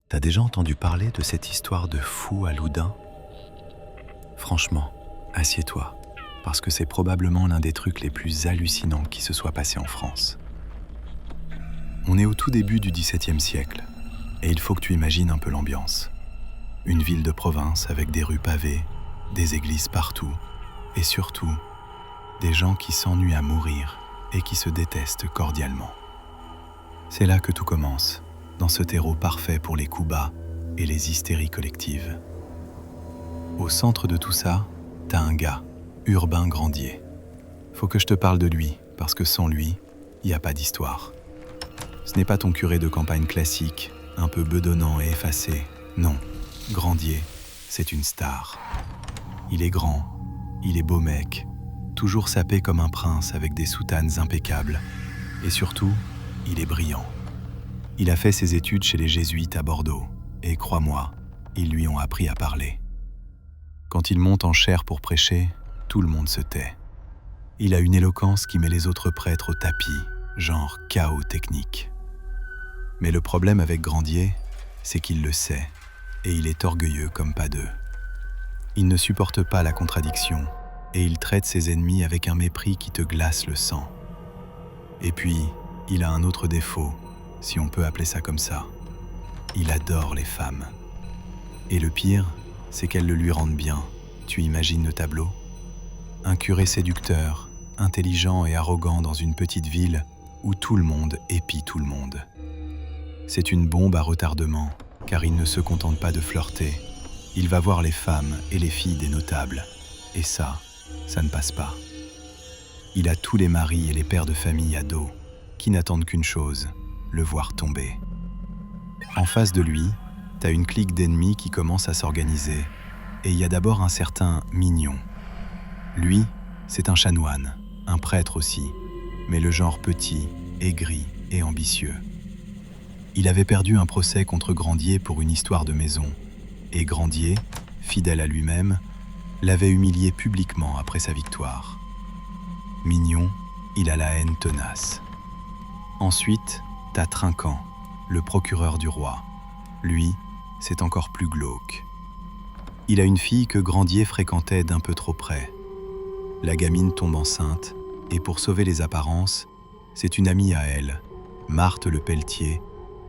T'as déjà entendu parler de cette histoire de fou à Loudun? Franchement, assieds-toi, parce que c'est probablement l'un des trucs les plus hallucinants qui se soit passé en France. On est au tout début du XVIIe siècle, et il faut que tu imagines un peu l'ambiance. Une ville de province avec des rues pavées, des églises partout, et surtout, des gens qui s'ennuient à mourir et qui se détestent cordialement. C'est là que tout commence, dans ce terreau parfait pour les coups bas et les hystéries collectives. Au centre de tout ça, t'as un gars, Urbain Grandier. Faut que je te parle de lui, parce que sans lui, il n'y a pas d'histoire. Ce n'est pas ton curé de campagne classique, un peu bedonnant et effacé. Non, Grandier, c'est une star. Il est grand, il est beau mec, toujours sapé comme un prince avec des soutanes impeccables. Et surtout, il est brillant. Il a fait ses études chez les jésuites à Bordeaux, et crois-moi, ils lui ont appris à parler. Quand il monte en chaire pour prêcher, tout le monde se tait. Il a une éloquence qui met les autres prêtres au tapis, genre chaos technique. Mais le problème avec Grandier, c'est qu'il le sait, et il est orgueilleux comme pas deux. Il ne supporte pas la contradiction, et il traite ses ennemis avec un mépris qui te glace le sang. Et puis, il a un autre défaut, si on peut appeler ça comme ça. Il adore les femmes. Et le pire, c'est qu'elles le lui rendent bien. Tu imagines le tableau? Un curé séducteur, intelligent et arrogant dans une petite ville où tout le monde épie tout le monde. C'est une bombe à retardement, car il ne se contente pas de flirter. Il va voir les femmes et les filles des notables. Et ça ne passe pas. Il a tous les maris et les pères de famille à dos, qui n'attendent qu'une chose, le voir tomber. En face de lui, t'as une clique d'ennemis qui commence à s'organiser, et il y a d'abord un certain Mignon. Lui, c'est un chanoine, un prêtre aussi, mais le genre petit, aigri et ambitieux. Il avait perdu un procès contre Grandier pour une histoire de maison, et Grandier, fidèle à lui-même, l'avait humilié publiquement après sa victoire. Mignon, il a la haine tenace. Ensuite, t'as Trinquant, le procureur du roi. Lui, c'est encore plus glauque. Il a une fille que Grandier fréquentait d'un peu trop près. La gamine tombe enceinte, et pour sauver les apparences, c'est une amie à elle, Marthe le Pelletier,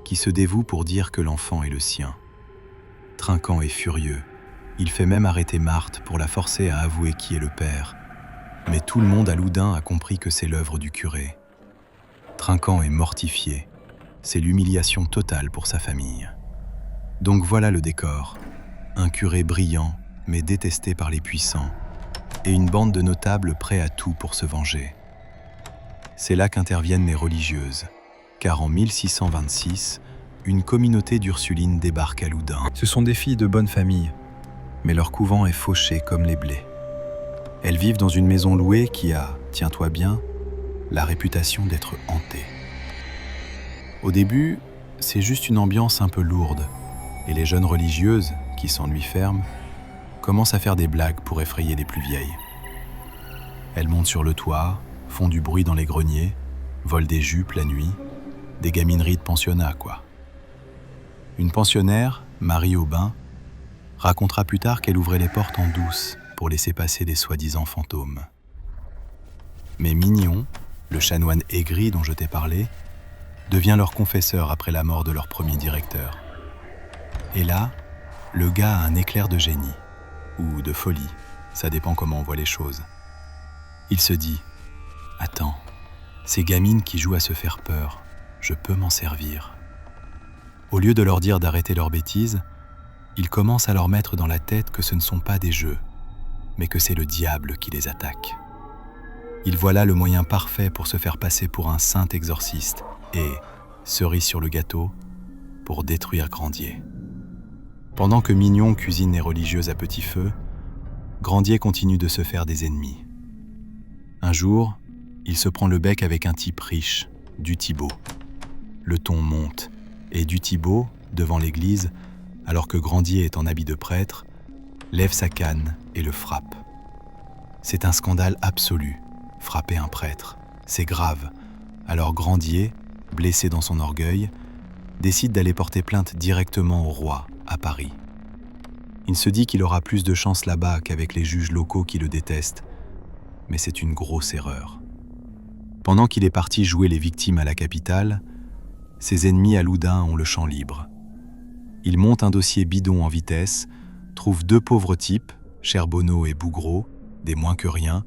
qui se dévoue pour dire que l'enfant est le sien. Trinquant est furieux. Il fait même arrêter Marthe pour la forcer à avouer qui est le père. Mais tout le monde à Loudun a compris que c'est l'œuvre du curé. Trinquant est mortifié. C'est l'humiliation totale pour sa famille. Donc voilà le décor. Un curé brillant, mais détesté par les puissants, et une bande de notables prêts à tout pour se venger. C'est là qu'interviennent les religieuses, car en 1626, une communauté d'Ursulines débarque à Loudun. Ce sont des filles de bonne famille, mais leur couvent est fauché comme les blés. Elles vivent dans une maison louée qui a, tiens-toi bien, la réputation d'être hantée. Au début, c'est juste une ambiance un peu lourde, et les jeunes religieuses, qui s'ennuient fermes, commencent à faire des blagues pour effrayer les plus vieilles. Elles montent sur le toit, font du bruit dans les greniers, volent des jupes la nuit, des gamineries de pensionnat, quoi. Une pensionnaire, Marie Aubin, racontera plus tard qu'elle ouvrait les portes en douce pour laisser passer des soi-disant fantômes. Mais Mignon, le chanoine aigri dont je t'ai parlé, devient leur confesseur après la mort de leur premier directeur. Et là, le gars a un éclair de génie, ou de folie, ça dépend comment on voit les choses. Il se dit « Attends, ces gamines qui jouent à se faire peur, je peux m'en servir. » Au lieu de leur dire d'arrêter leurs bêtises, il commence à leur mettre dans la tête que ce ne sont pas des jeux, mais que c'est le diable qui les attaque. Il voit là le moyen parfait pour se faire passer pour un saint exorciste et, cerise sur le gâteau, pour détruire Grandier. Pendant que Mignon cuisine les religieuses à petit feu, Grandier continue de se faire des ennemis. Un jour, il se prend le bec avec un type riche, du Thibault. Le ton monte, et du Thibault, devant l'église, alors que Grandier est en habit de prêtre, lève sa canne et le frappe. C'est un scandale absolu, frapper un prêtre. C'est grave. Alors Grandier, blessé dans son orgueil, décide d'aller porter plainte directement au roi, à Paris. Il se dit qu'il aura plus de chance là-bas qu'avec les juges locaux qui le détestent, mais c'est une grosse erreur. Pendant qu'il est parti jouer les victimes à la capitale, ses ennemis à Loudun ont le champ libre. Il monte un dossier bidon en vitesse, trouve 2 pauvres types, Cherbonneau et Bougreau, des moins que rien,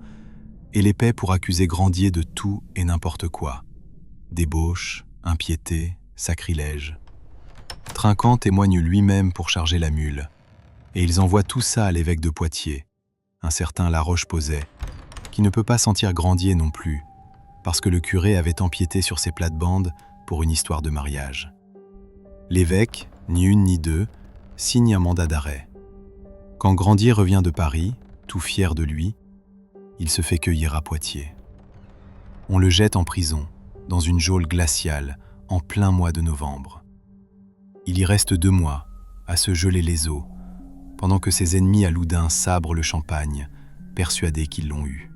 et les paie pour accuser Grandier de tout et n'importe quoi. Débauche, impiété, sacrilège. Trinquant témoigne lui-même pour charger la mule, et ils envoient tout ça à l'évêque de Poitiers, un certain La Roche-Posay, qui ne peut pas sentir Grandier non plus, parce que le curé avait empiété sur ses plates-bandes pour une histoire de mariage. L'évêque, ni une ni deux, signe un mandat d'arrêt. Quand Grandier revient de Paris, tout fier de lui, il se fait cueillir à Poitiers. On le jette en prison, dans une geôle glaciale, en plein mois de novembre. Il y reste 2 mois, à se geler les os, pendant que ses ennemis à Loudun sabrent le champagne, persuadés qu'ils l'ont eu.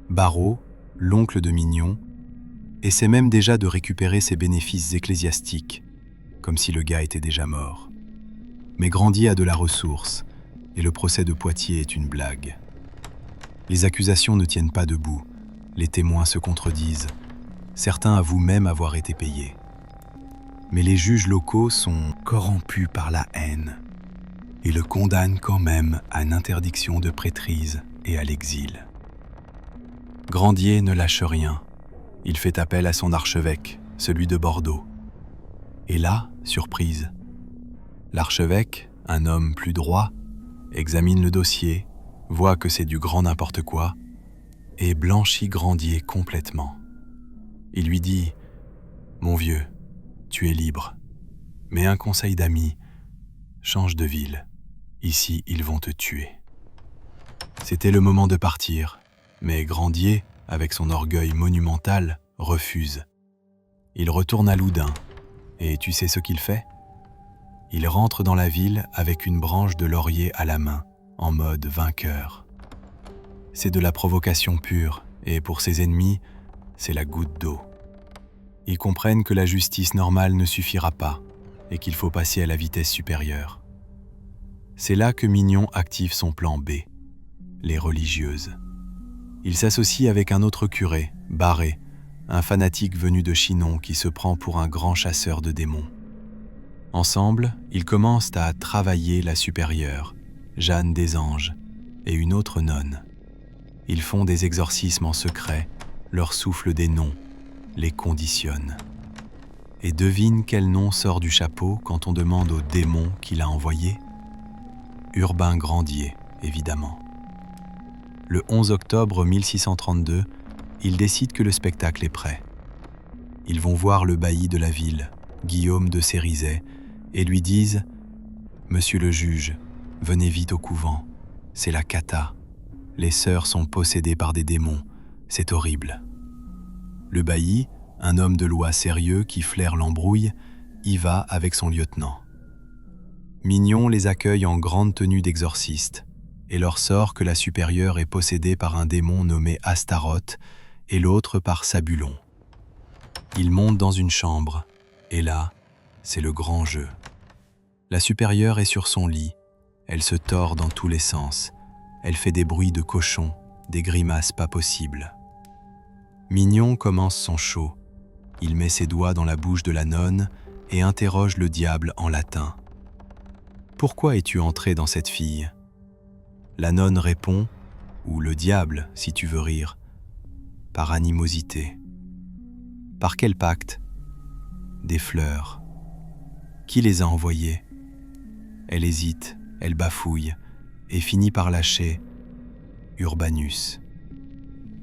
Barrault, l'oncle de Mignon, essaie même déjà de récupérer ses bénéfices ecclésiastiques, comme si le gars était déjà mort. Mais Grandier a de la ressource, et le procès de Poitiers est une blague. Les accusations ne tiennent pas debout, les témoins se contredisent, certains avouent même avoir été payés. Mais les juges locaux sont corrompus par la haine et le condamnent quand même à une interdiction de prêtrise et à l'exil. Grandier ne lâche rien. Il fait appel à son archevêque, celui de Bordeaux. Et là, surprise, l'archevêque, un homme plus droit, examine le dossier, voit que c'est du grand n'importe quoi, et blanchit Grandier complètement. Il lui dit « Mon vieux, tu es libre, mais un conseil d'ami, change de ville, ici ils vont te tuer. » C'était le moment de partir, mais Grandier, avec son orgueil monumental, refuse. Il retourne à Loudun, et tu sais ce qu'il fait ? Il rentre dans la ville avec une branche de laurier à la main, en mode vainqueur. C'est de la provocation pure, et pour ses ennemis, c'est la goutte d'eau. Ils comprennent que la justice normale ne suffira pas, et qu'il faut passer à la vitesse supérieure. C'est là que Mignon active son plan B, les religieuses. Il s'associe avec un autre curé, Barré, un fanatique venu de Chinon qui se prend pour un grand chasseur de démons. Ensemble, ils commencent à travailler la supérieure, Jeanne des Anges, et une autre nonne. Ils font des exorcismes en secret, leur soufflent des noms, les conditionnent. Et devine quel nom sort du chapeau quand on demande au démon qui l'a envoyé ? Urbain Grandier, évidemment. Le 11 octobre 1632, ils décident que le spectacle est prêt. Ils vont voir le bailli de la ville, Guillaume de Cérizet, et lui disent « Monsieur le juge, venez vite au couvent, c'est la cata. Les sœurs sont possédées par des démons, c'est horrible. » Le bailli, un homme de loi sérieux qui flaire l'embrouille, y va avec son lieutenant. Mignon les accueille en grande tenue d'exorciste et leur sort que la supérieure est possédée par un démon nommé Astaroth et l'autre par Sabulon. Ils montent dans une chambre, et là, c'est le grand jeu. La supérieure est sur son lit, elle se tord dans tous les sens, elle fait des bruits de cochon, des grimaces pas possibles. Mignon commence son show, il met ses doigts dans la bouche de la nonne et interroge le diable en latin. « Pourquoi es-tu entré dans cette fille ?» La nonne répond, ou le diable, si tu veux rire, « Par animosité. » « Par quel pacte ?»« Des fleurs. »« Qui les a envoyées ?» Elle hésite, elle bafouille, et finit par lâcher « Urbanus. »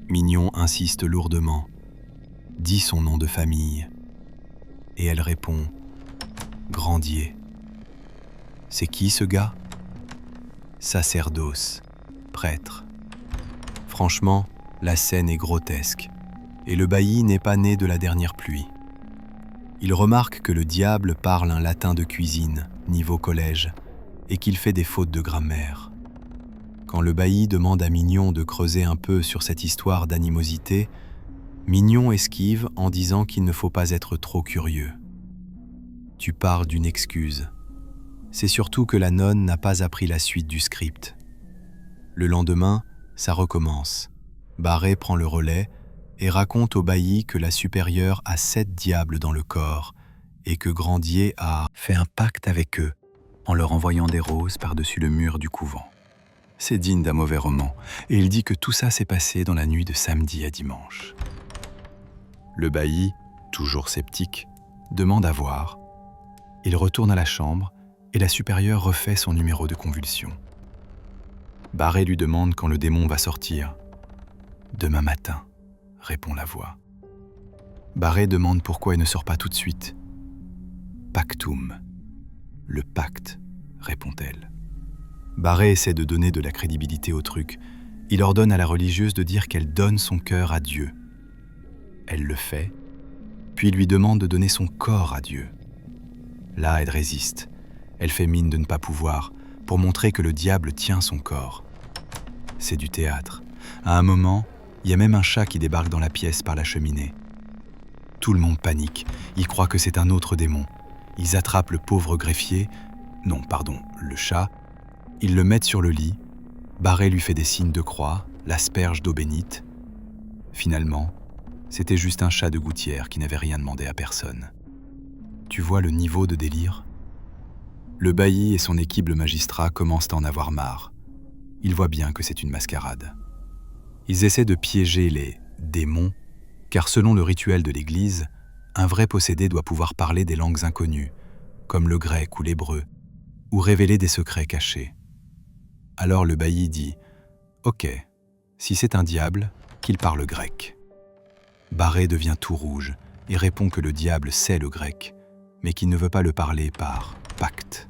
Mignon insiste lourdement, dit son nom de famille, et elle répond « Grandier. » C'est qui ce gars ? Sacerdoce, prêtre. Franchement, la scène est grotesque, et le bailli n'est pas né de la dernière pluie. Il remarque que le diable parle un latin de cuisine, niveau collège, et qu'il fait des fautes de grammaire. Quand le bailli demande à Mignon de creuser un peu sur cette histoire d'animosité, Mignon esquive en disant qu'il ne faut pas être trop curieux. Tu parles d'une excuse. C'est surtout que la nonne n'a pas appris la suite du script. Le lendemain, ça recommence. Barré prend le relais et raconte au bailli que la supérieure a 7 diables dans le corps et que Grandier a fait un pacte avec eux en leur envoyant des roses par-dessus le mur du couvent. C'est digne d'un mauvais roman, et il dit que tout ça s'est passé dans la nuit de samedi à dimanche. Le bailli, toujours sceptique, demande à voir. Il retourne à la chambre et la supérieure refait son numéro de convulsion. Barré lui demande quand le démon va sortir. « Demain matin », répond la voix. Barré demande pourquoi il ne sort pas tout de suite. « Pactum », le pacte, répond-elle. Barré essaie de donner de la crédibilité au truc. Il ordonne à la religieuse de dire qu'elle donne son cœur à Dieu. Elle le fait, puis lui demande de donner son corps à Dieu. Là, elle résiste. Elle fait mine de ne pas pouvoir, pour montrer que le diable tient son corps. C'est du théâtre. À un moment, il y a même un chat qui débarque dans la pièce par la cheminée. Tout le monde panique. Ils croient que c'est un autre démon. Ils attrapent le pauvre greffier, le chat. Ils le mettent sur le lit. Barré lui fait des signes de croix, l'asperge d'eau bénite. Finalement, c'était juste un chat de gouttière qui n'avait rien demandé à personne. Tu vois le niveau de délire ? Le bailli et son équipe de magistrats commencent à en avoir marre. Ils voient bien que c'est une mascarade. Ils essaient de piéger les démons, car selon le rituel de l'Église, un vrai possédé doit pouvoir parler des langues inconnues, comme le grec ou l'hébreu, ou révéler des secrets cachés. Alors le bailli dit « Ok, si c'est un diable, qu'il parle grec ». Barré devient tout rouge et répond que le diable sait le grec, mais qu'il ne veut pas le parler par pacte.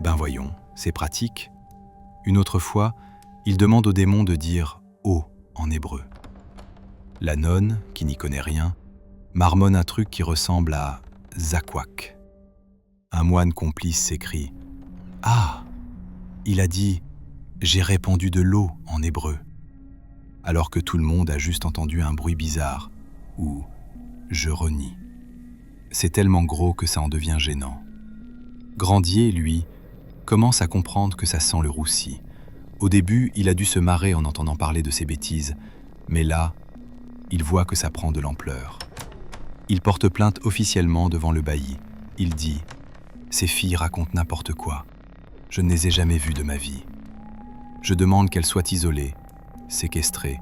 Ben voyons, c'est pratique. Une autre fois, il demande au démon de dire « eau » en hébreu. La nonne, qui n'y connaît rien, marmonne un truc qui ressemble à « zakwak ». Un moine complice s'écrie « Ah !» Il a dit « J'ai répandu de l'eau » en hébreu, alors que tout le monde a juste entendu un bruit bizarre, ou « je renie ». C'est tellement gros que ça en devient gênant. Grandier, lui, commence à comprendre que ça sent le roussi. Au début, il a dû se marrer en entendant parler de ces bêtises, mais là, il voit que ça prend de l'ampleur. Il porte plainte officiellement devant le bailli. Il dit « Ces filles racontent n'importe quoi. Je ne les ai jamais vues de ma vie. Je demande qu'elles soient isolées, séquestrées,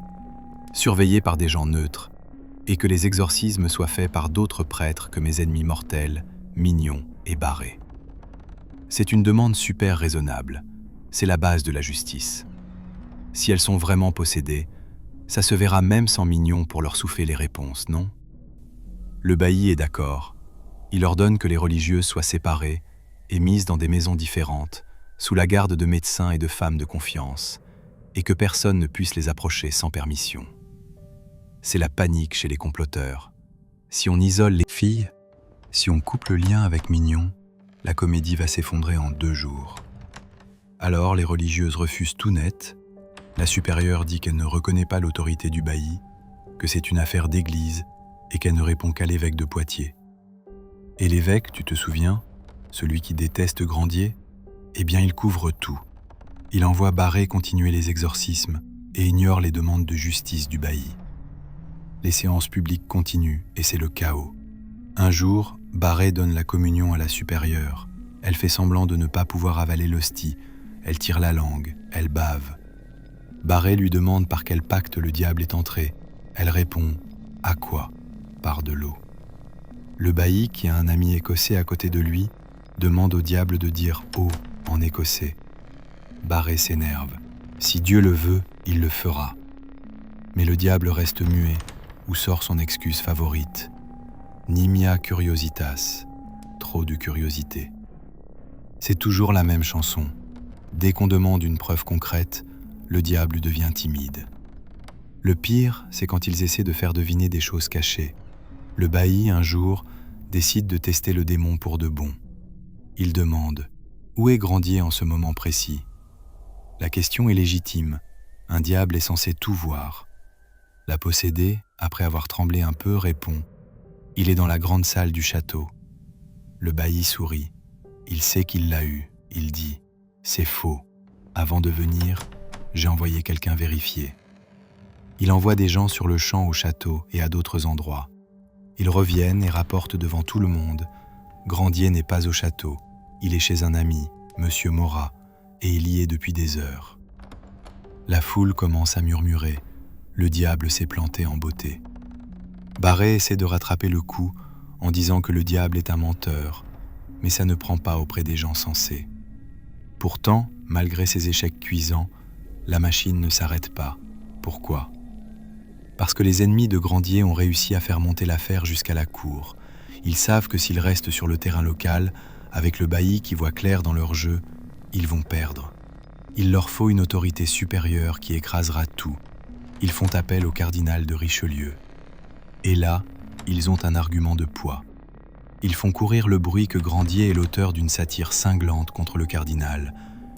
surveillées par des gens neutres, et que les exorcismes soient faits par d'autres prêtres que mes ennemis mortels, Mignon et Barré. » C'est une demande super raisonnable. C'est la base de la justice. Si elles sont vraiment possédées, ça se verra même sans Mignon pour leur souffler les réponses, non ? Le bailli est d'accord. Il ordonne que les religieuses soient séparées et mises dans des maisons différentes, sous la garde de médecins et de femmes de confiance, et que personne ne puisse les approcher sans permission. C'est la panique chez les comploteurs. Si on isole les filles, si on coupe le lien avec Mignon, la comédie va s'effondrer en 2 jours. Alors les religieuses refusent tout net, la supérieure dit qu'elle ne reconnaît pas l'autorité du bailli, que c'est une affaire d'église et qu'elle ne répond qu'à l'évêque de Poitiers. Et l'évêque, tu te souviens, celui qui déteste Grandier, eh bien il couvre tout. Il envoie Barré continuer les exorcismes et ignore les demandes de justice du bailli. Les séances publiques continuent et c'est le chaos. Un jour, Barré donne la communion à la supérieure. Elle fait semblant de ne pas pouvoir avaler l'hostie. Elle tire la langue, elle bave. Barré lui demande par quel pacte le diable est entré. Elle répond « À quoi ?» par de l'eau. Le bailli, qui a un ami écossais à côté de lui, demande au diable de dire « eau » en écossais. Barré s'énerve. Si Dieu le veut, il le fera. Mais le diable reste muet, ou sort son excuse favorite. Nimia curiositas, trop de curiosité. C'est toujours la même chanson. Dès qu'on demande une preuve concrète, le diable devient timide. Le pire, c'est quand ils essaient de faire deviner des choses cachées. Le bailli, un jour, décide de tester le démon pour de bon. Il demande « Où est Grandier en ce moment précis ?» La question est légitime. Un diable est censé tout voir. La possédée, après avoir tremblé un peu, répond « Il est dans la grande salle du château. » Le bailli sourit. Il sait qu'il l'a eu. Il dit « C'est faux. Avant de venir, j'ai envoyé quelqu'un vérifier. » Il envoie des gens sur le champ au château et à d'autres endroits. Ils reviennent et rapportent devant tout le monde « Grandier n'est pas au château. Il est chez un ami, Monsieur Morat, et il y est depuis des heures. » La foule commence à murmurer. Le diable s'est planté en beauté. Barré essaie de rattraper le coup en disant que le diable est un menteur, mais ça ne prend pas auprès des gens sensés. Pourtant, malgré ses échecs cuisants, la machine ne s'arrête pas. Pourquoi ? Parce que les ennemis de Grandier ont réussi à faire monter l'affaire jusqu'à la cour. Ils savent que s'ils restent sur le terrain local, avec le bailli qui voit clair dans leur jeu, ils vont perdre. Il leur faut une autorité supérieure qui écrasera tout. Ils font appel au cardinal de Richelieu. Et là, ils ont un argument de poids. Ils font courir le bruit que Grandier est l'auteur d'une satire cinglante contre le cardinal,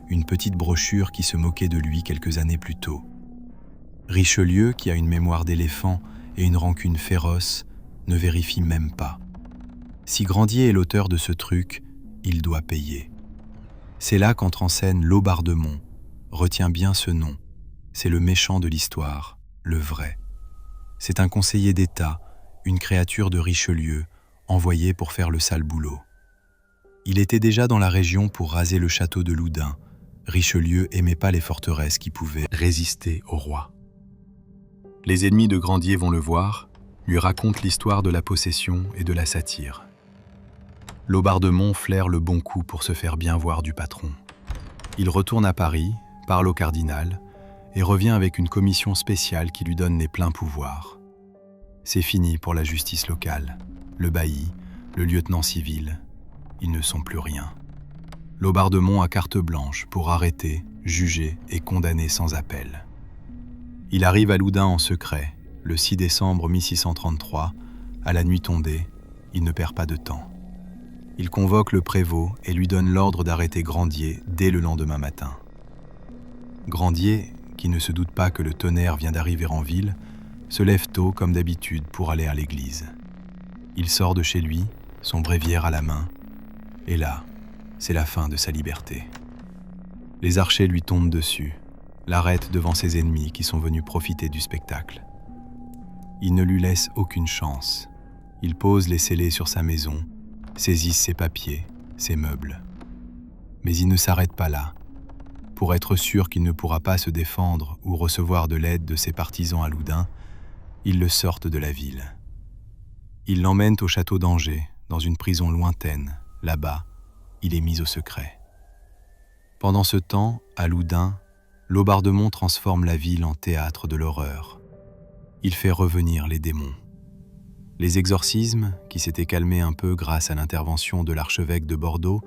une petite brochure qui se moquait de lui quelques années plus tôt. Richelieu, qui a une mémoire d'éléphant et une rancune féroce, ne vérifie même pas. Si Grandier est l'auteur de ce truc, il doit payer. C'est là qu'entre en scène Laubardemont. Retiens bien ce nom. C'est le méchant de l'histoire, le vrai. C'est un conseiller d'État, une créature de Richelieu, envoyé pour faire le sale boulot. Il était déjà dans la région pour raser le château de Loudun. Richelieu aimait pas les forteresses qui pouvaient résister au roi. Les ennemis de Grandier vont le voir, lui racontent l'histoire de la possession et de la satire. Laubardemont flaire le bon coup pour se faire bien voir du patron. Il retourne à Paris, parle au cardinal et revient avec une commission spéciale qui lui donne les pleins pouvoirs. C'est fini pour la justice locale. Le bailli, le lieutenant civil, ils ne sont plus rien. Laubardemont a carte blanche pour arrêter, juger et condamner sans appel. Il arrive à Loudun en secret, le 6 décembre 1633, à la nuit tombée, il ne perd pas de temps. Il convoque le prévôt et lui donne l'ordre d'arrêter Grandier dès le lendemain matin. Grandier, qui ne se doute pas que le tonnerre vient d'arriver en ville, se lève tôt comme d'habitude pour aller à l'église. Il sort de chez lui, son bréviaire à la main, et là, c'est la fin de sa liberté. Les archers lui tombent dessus, l'arrêtent devant ses ennemis qui sont venus profiter du spectacle. Ils ne lui laissent aucune chance. Ils posent les scellés sur sa maison, saisissent ses papiers, ses meubles. Mais ils ne s'arrêtent pas là. Pour être sûr qu'il ne pourra pas se défendre ou recevoir de l'aide de ses partisans à Loudun, ils le sortent de la ville. Ils l'emmènent au château d'Angers, dans une prison lointaine. Là-bas, il est mis au secret. Pendant ce temps, à Loudun, Laubardemont transforme la ville en théâtre de l'horreur. Il fait revenir les démons. Les exorcismes, qui s'étaient calmés un peu grâce à l'intervention de l'archevêque de Bordeaux,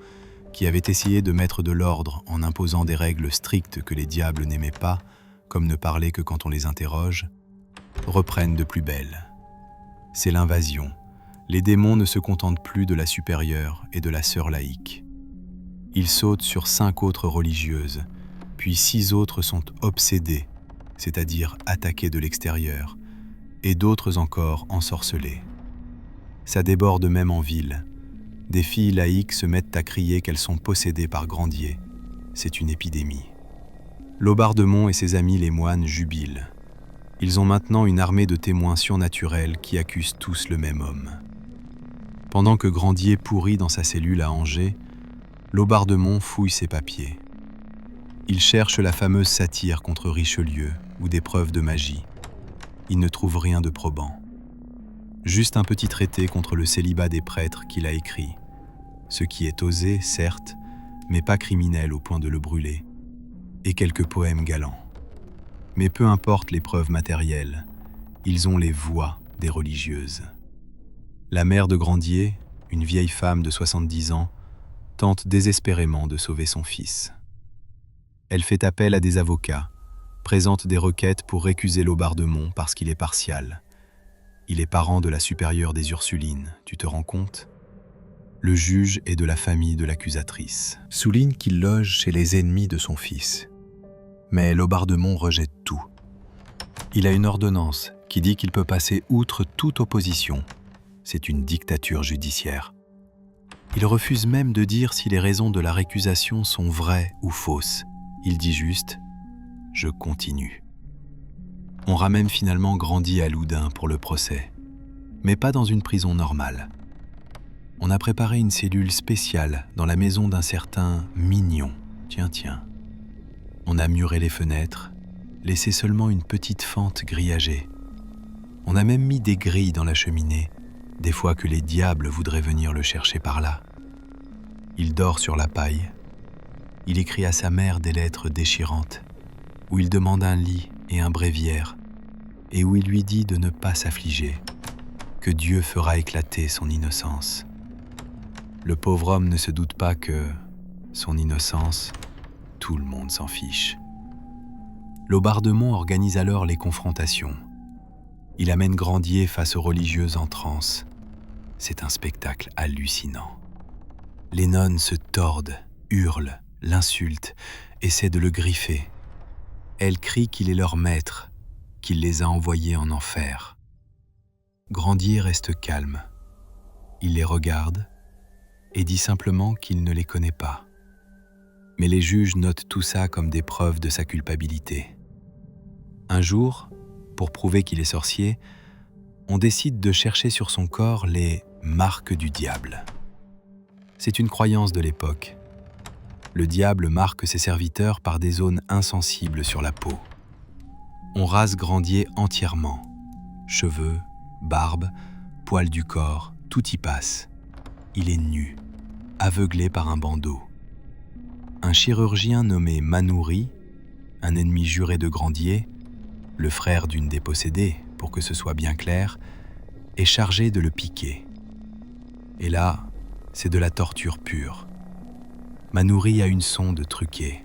qui avait essayé de mettre de l'ordre en imposant des règles strictes que les diables n'aimaient pas, comme ne parler que quand on les interroge, reprennent de plus belle. C'est l'invasion. Les démons ne se contentent plus de la supérieure et de la sœur laïque. Ils sautent sur 5 autres religieuses, puis 6 autres sont obsédées, c'est-à-dire attaquées de l'extérieur, et d'autres encore ensorcelées. Ça déborde même en ville. Des filles laïques se mettent à crier qu'elles sont possédées par Grandier. C'est une épidémie. Laubardemont et ses amis les moines jubilent. Ils ont maintenant une armée de témoins surnaturels qui accusent tous le même homme. Pendant que Grandier pourrit dans sa cellule à Angers, Laubardemont fouille ses papiers. Il cherche la fameuse satire contre Richelieu ou des preuves de magie. Il ne trouve rien de probant. Juste un petit traité contre le célibat des prêtres qu'il a écrit, ce qui est osé, certes, mais pas criminel au point de le brûler, et quelques poèmes galants. Mais peu importe les preuves matérielles, ils ont les voix des religieuses. La mère de Grandier, une vieille femme de 70 ans, tente désespérément de sauver son fils. Elle fait appel à des avocats, présente des requêtes pour récuser Laubardemont parce qu'il est partial. Il est parent de la supérieure des Ursulines, tu te rends compte ? Le juge est de la famille de l'accusatrice. Souligne qu'il loge chez les ennemis de son fils. Mais Laubardemont rejette tout. Il a une ordonnance qui dit qu'il peut passer outre toute opposition. C'est une dictature judiciaire. Il refuse même de dire si les raisons de la récusation sont vraies ou fausses. Il dit juste « Je continue ». On ramène finalement Grandier à Loudun pour le procès, mais pas dans une prison normale. On a préparé une cellule spéciale dans la maison d'un certain Mignon. Tiens. On a muré les fenêtres, laissé seulement une petite fente grillagée. On a même mis des grilles dans la cheminée, des fois que les diables voudraient venir le chercher par là. Il dort sur la paille. Il écrit à sa mère des lettres déchirantes, où il demande un lit et un bréviaire, et où il lui dit de ne pas s'affliger, que Dieu fera éclater son innocence. Le pauvre homme ne se doute pas que, son innocence, tout le monde s'en fiche. Laubardemont organise alors les confrontations. Il amène Grandier face aux religieuses en transe. C'est un spectacle hallucinant. Les nonnes se tordent, hurlent, l'insultent, essaient de le griffer. Elles crient qu'il est leur maître, qu'il les a envoyées en enfer. Grandier reste calme. Il les regarde et dit simplement qu'il ne les connaît pas. Mais les juges notent tout ça comme des preuves de sa culpabilité. Un jour, pour prouver qu'il est sorcier, on décide de chercher sur son corps les marques du diable. C'est une croyance de l'époque. Le diable marque ses serviteurs par des zones insensibles sur la peau. On rase Grandier entièrement. Cheveux, barbe, poils du corps, tout y passe. Il est nu, aveuglé par un bandeau. Un chirurgien nommé Manoury, un ennemi juré de Grandier, le frère d'une des possédées, pour que ce soit bien clair, est chargé de le piquer. Et là, c'est de la torture pure. Manoury a une sonde truquée.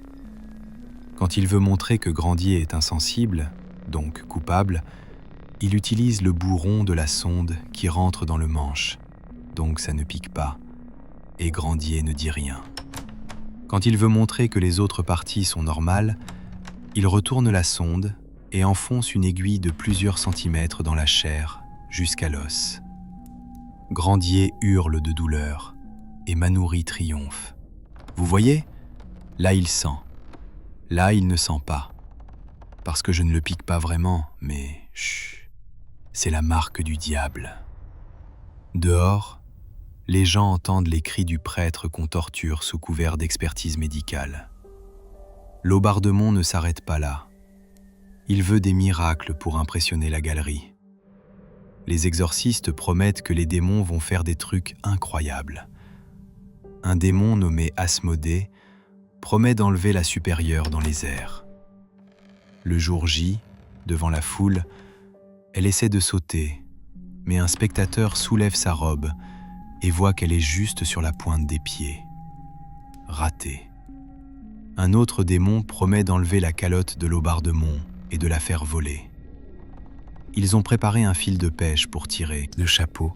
Quand il veut montrer que Grandier est insensible, donc coupable, il utilise le bout rond de la sonde qui rentre dans le manche, donc ça ne pique pas, et Grandier ne dit rien. Quand il veut montrer que les autres parties sont normales, il retourne la sonde et enfonce une aiguille de plusieurs centimètres dans la chair jusqu'à l'os. Grandier hurle de douleur et Manoury triomphe. Vous voyez ? Là il sent. Là il ne sent pas. Parce que je ne le pique pas vraiment, mais chut, c'est la marque du diable. Dehors, les gens entendent les cris du prêtre qu'on torture sous couvert d'expertise médicale. Laubardemont ne s'arrête pas là. Il veut des miracles pour impressionner la galerie. Les exorcistes promettent que les démons vont faire des trucs incroyables. Un démon nommé Asmodée promet d'enlever la supérieure dans les airs. Le jour J, devant la foule, elle essaie de sauter, mais un spectateur soulève sa robe et voit qu'elle est juste sur la pointe des pieds. Raté. Un autre démon promet d'enlever la calotte de Laubardemont et de la faire voler. Ils ont préparé un fil de pêche pour tirer le chapeau,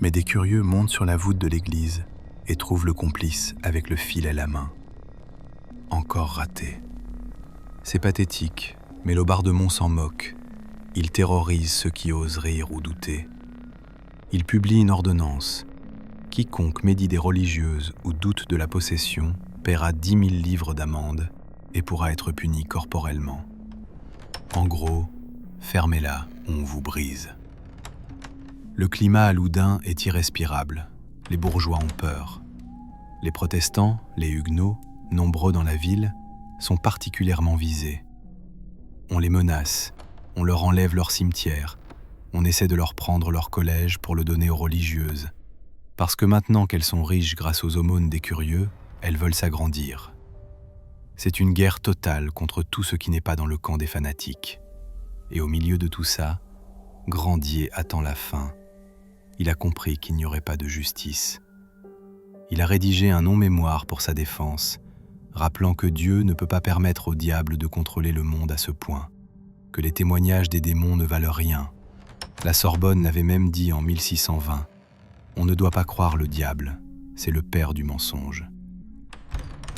mais des curieux montent sur la voûte de l'église et trouvent le complice avec le fil à la main. Encore raté. C'est pathétique, mais Laubardemont s'en moque. Il terrorise ceux qui osent rire ou douter. Il publie une ordonnance. Quiconque médit des religieuses ou doute de la possession paiera 10 000 livres d'amende et pourra être puni corporellement. En gros, fermez-la ou on vous brise. Le climat à Loudun est irrespirable. Les bourgeois ont peur. Les protestants, les huguenots, nombreux dans la ville, sont particulièrement visés. On les menace, on leur enlève leur cimetière, on essaie de leur prendre leur collège pour le donner aux religieuses. Parce que maintenant qu'elles sont riches grâce aux aumônes des curieux, elles veulent s'agrandir. C'est une guerre totale contre tout ce qui n'est pas dans le camp des fanatiques. Et au milieu de tout ça, Grandier attend la fin. Il a compris qu'il n'y aurait pas de justice. Il a rédigé un non-mémoire pour sa défense, rappelant que Dieu ne peut pas permettre au diable de contrôler le monde à ce point, que les témoignages des démons ne valent rien. La Sorbonne l'avait même dit en 1620. On ne doit pas croire le diable, c'est le père du mensonge.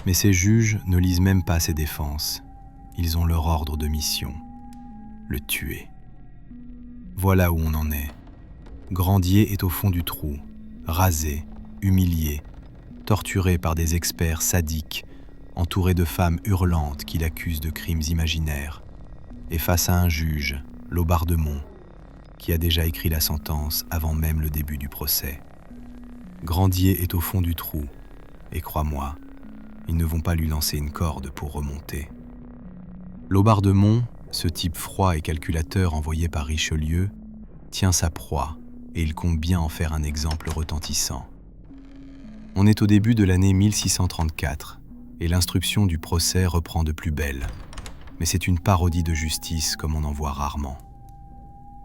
Mais ces juges ne lisent même pas ses défenses. Ils ont leur ordre de mission, le tuer. Voilà où on en est. Grandier est au fond du trou, rasé, humilié, torturé par des experts sadiques, entouré de femmes hurlantes qui l'accusent de crimes imaginaires, et face à un juge, Laubardemont, qui a déjà écrit la sentence avant même le début du procès. Grandier est au fond du trou, et crois-moi, ils ne vont pas lui lancer une corde pour remonter. Laubardemont, ce type froid et calculateur envoyé par Richelieu, tient sa proie, et il compte bien en faire un exemple retentissant. On est au début de l'année 1634, et l'instruction du procès reprend de plus belle. Mais c'est une parodie de justice comme on en voit rarement.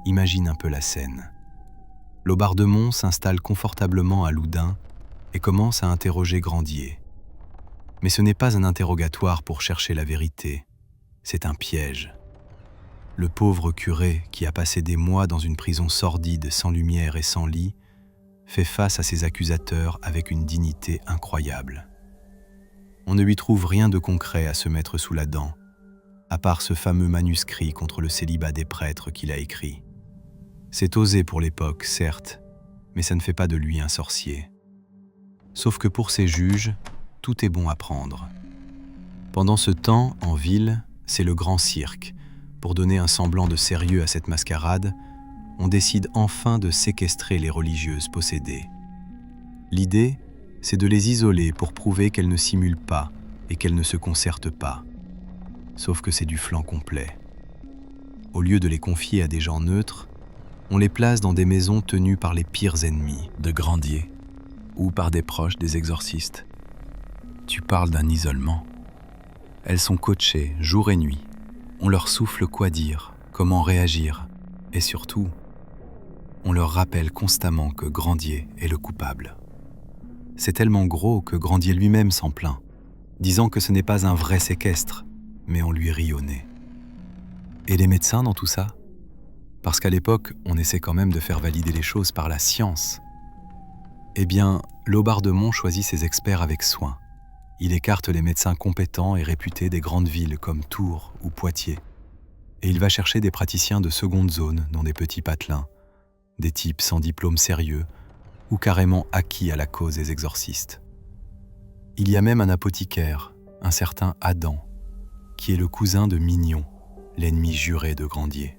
Imagine un peu la scène. Laubardemont s'installe confortablement à Loudun et commence à interroger Grandier. Mais ce n'est pas un interrogatoire pour chercher la vérité, c'est un piège. Le pauvre curé, qui a passé des mois dans une prison sordide, sans lumière et sans lit, fait face à ses accusateurs avec une dignité incroyable. On ne lui trouve rien de concret à se mettre sous la dent, à part ce fameux manuscrit contre le célibat des prêtres qu'il a écrit. C'est osé pour l'époque, certes, mais ça ne fait pas de lui un sorcier. Sauf que pour ces juges, tout est bon à prendre. Pendant ce temps, en ville, c'est le grand cirque. Pour donner un semblant de sérieux à cette mascarade, on décide enfin de séquestrer les religieuses possédées. L'idée, c'est de les isoler pour prouver qu'elles ne simulent pas et qu'elles ne se concertent pas. Sauf que c'est du flan complet. Au lieu de les confier à des gens neutres, on les place dans des maisons tenues par les pires ennemis de Grandier ou par des proches des exorcistes. Tu parles d'un isolement. Elles sont coachées jour et nuit. On leur souffle quoi dire, comment réagir, et surtout, on leur rappelle constamment que Grandier est le coupable. C'est tellement gros que Grandier lui-même s'en plaint, disant que ce n'est pas un vrai séquestre, mais on lui rit au nez. Et les médecins dans tout ça ? Parce qu'à l'époque, on essaie quand même de faire valider les choses par la science. Eh bien, Laubardemont choisit ses experts avec soin. Il écarte les médecins compétents et réputés des grandes villes comme Tours ou Poitiers. Et il va chercher des praticiens de seconde zone dans des petits patelins, des types sans diplôme sérieux ou carrément acquis à la cause des exorcistes. Il y a même un apothicaire, un certain Adam, qui est le cousin de Mignon, l'ennemi juré de Grandier.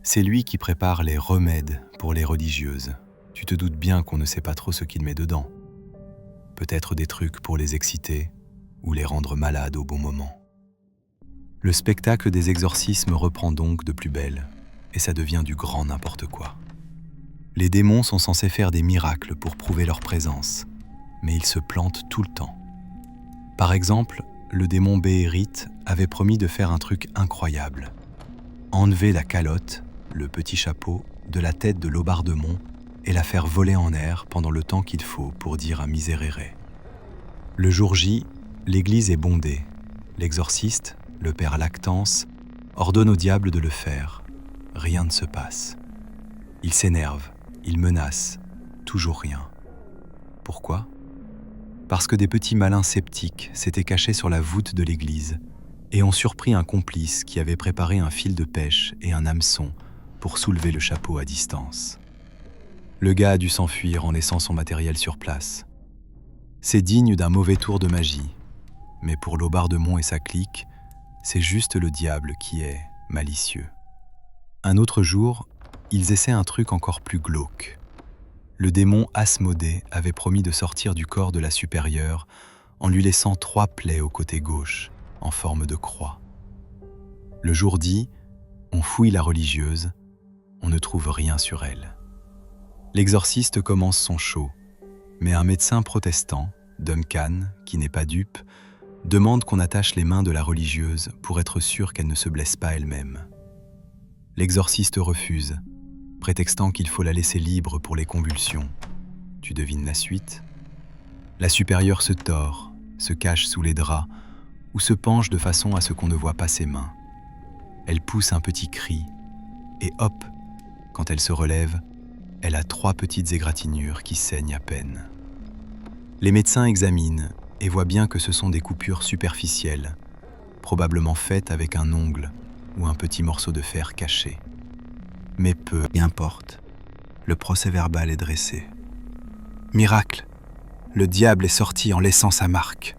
C'est lui qui prépare les remèdes pour les religieuses. Tu te doutes bien qu'on ne sait pas trop ce qu'il met dedans. Peut-être des trucs pour les exciter ou les rendre malades au bon moment. Le spectacle des exorcismes reprend donc de plus belle et ça devient du grand n'importe quoi. Les démons sont censés faire des miracles pour prouver leur présence, mais ils se plantent tout le temps. Par exemple, le démon Béhérite avait promis de faire un truc incroyable. Enlever la calotte, le petit chapeau, de la tête de Laubardemont et la faire voler en air pendant le temps qu'il faut pour dire un miserere. Le jour J, l'église est bondée. L'exorciste, le père Lactance, ordonne au diable de le faire. Rien ne se passe. Il s'énerve, il menace, toujours rien. Pourquoi ? Parce que des petits malins sceptiques s'étaient cachés sur la voûte de l'église et ont surpris un complice qui avait préparé un fil de pêche et un hameçon pour soulever le chapeau à distance. Le gars a dû s'enfuir en laissant son matériel sur place. C'est digne d'un mauvais tour de magie, mais pour Laubardemont et sa clique, c'est juste le diable qui est malicieux. Un autre jour, ils essaient un truc encore plus glauque. Le démon Asmodée avait promis de sortir du corps de la supérieure en lui laissant 3 plaies au côté gauche, en forme de croix. Le jour dit, on fouille la religieuse, on ne trouve rien sur elle. L'exorciste commence son show, mais un médecin protestant, Duncan, qui n'est pas dupe, demande qu'on attache les mains de la religieuse pour être sûr qu'elle ne se blesse pas elle-même. L'exorciste refuse, prétextant qu'il faut la laisser libre pour les convulsions. Tu devines la suite ? La supérieure se tord, se cache sous les draps ou se penche de façon à ce qu'on ne voit pas ses mains. Elle pousse un petit cri et hop, quand elle se relève, elle a 3 petites égratignures qui saignent à peine. Les médecins examinent et voient bien que ce sont des coupures superficielles, probablement faites avec un ongle ou un petit morceau de fer caché. Mais peu importe, le procès-verbal est dressé. Miracle, le diable est sorti en laissant sa marque.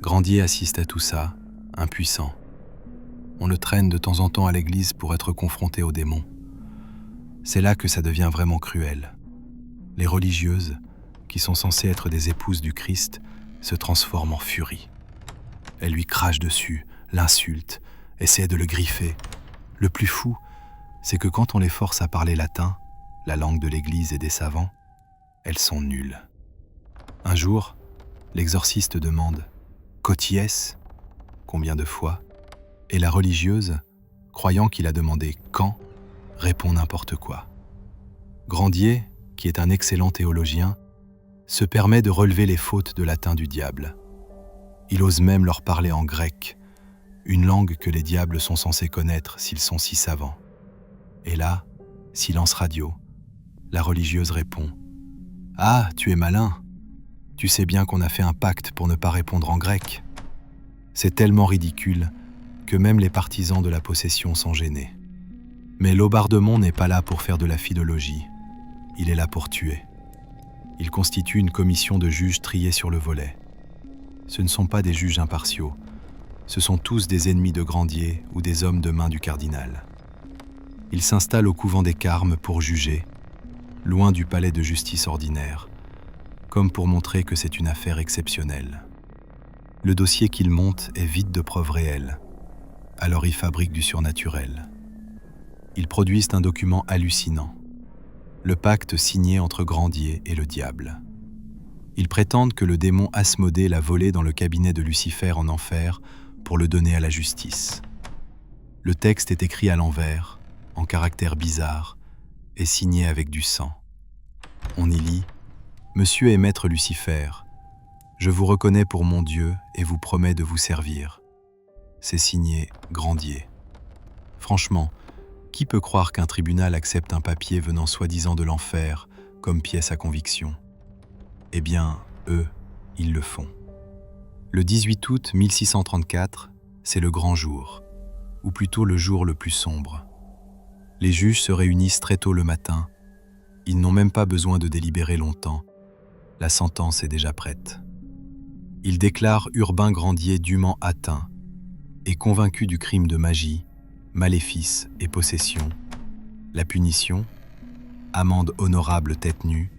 Grandier assiste à tout ça, impuissant. On le traîne de temps en temps à l'église pour être confronté aux démons. C'est là que ça devient vraiment cruel. Les religieuses, qui sont censées être des épouses du Christ, se transforment en furie. Elles lui crachent dessus, l'insultent, essaient de le griffer. Le plus fou, c'est que quand on les force à parler latin, la langue de l'Église et des savants, elles sont nulles. Un jour, l'exorciste demande « Quoties ?» Combien de fois ? Et la religieuse, croyant qu'il a demandé « quand ?», répond n'importe quoi. Grandier, qui est un excellent théologien, se permet de relever les fautes de latin du diable. Il ose même leur parler en grec, une langue que les diables sont censés connaître s'ils sont si savants. Et là, silence radio, la religieuse répond « Ah, tu es malin. Tu sais bien qu'on a fait un pacte pour ne pas répondre en grec. » C'est tellement ridicule que même les partisans de la possession sont gênés. Mais Laubardemont n'est pas là pour faire de la philologie. Il est là pour tuer. Il constitue une commission de juges triés sur le volet. Ce ne sont pas des juges impartiaux. Ce sont tous des ennemis de Grandier ou des hommes de main du cardinal. Il s'installe au couvent des Carmes pour juger, loin du palais de justice ordinaire, comme pour montrer que c'est une affaire exceptionnelle. Le dossier qu'il monte est vide de preuves réelles, alors il fabrique du surnaturel. Ils produisent un document hallucinant, le pacte signé entre Grandier et le diable. Ils prétendent que le démon Asmodée l'a volé dans le cabinet de Lucifer en enfer pour le donner à la justice. Le texte est écrit à l'envers, en caractères bizarres, et signé avec du sang. On y lit « Monsieur et maître Lucifer, je vous reconnais pour mon Dieu et vous promets de vous servir. » C'est signé Grandier. Franchement, qui peut croire qu'un tribunal accepte un papier venant soi-disant de l'enfer comme pièce à conviction ? Eh bien, eux, ils le font. Le 18 août 1634, c'est le grand jour, ou plutôt le jour le plus sombre. Les juges se réunissent très tôt le matin. Ils n'ont même pas besoin de délibérer longtemps. La sentence est déjà prête. Ils déclarent Urbain Grandier dûment atteint et convaincu du crime de magie, maléfice et possession. La punition, amende honorable tête nue,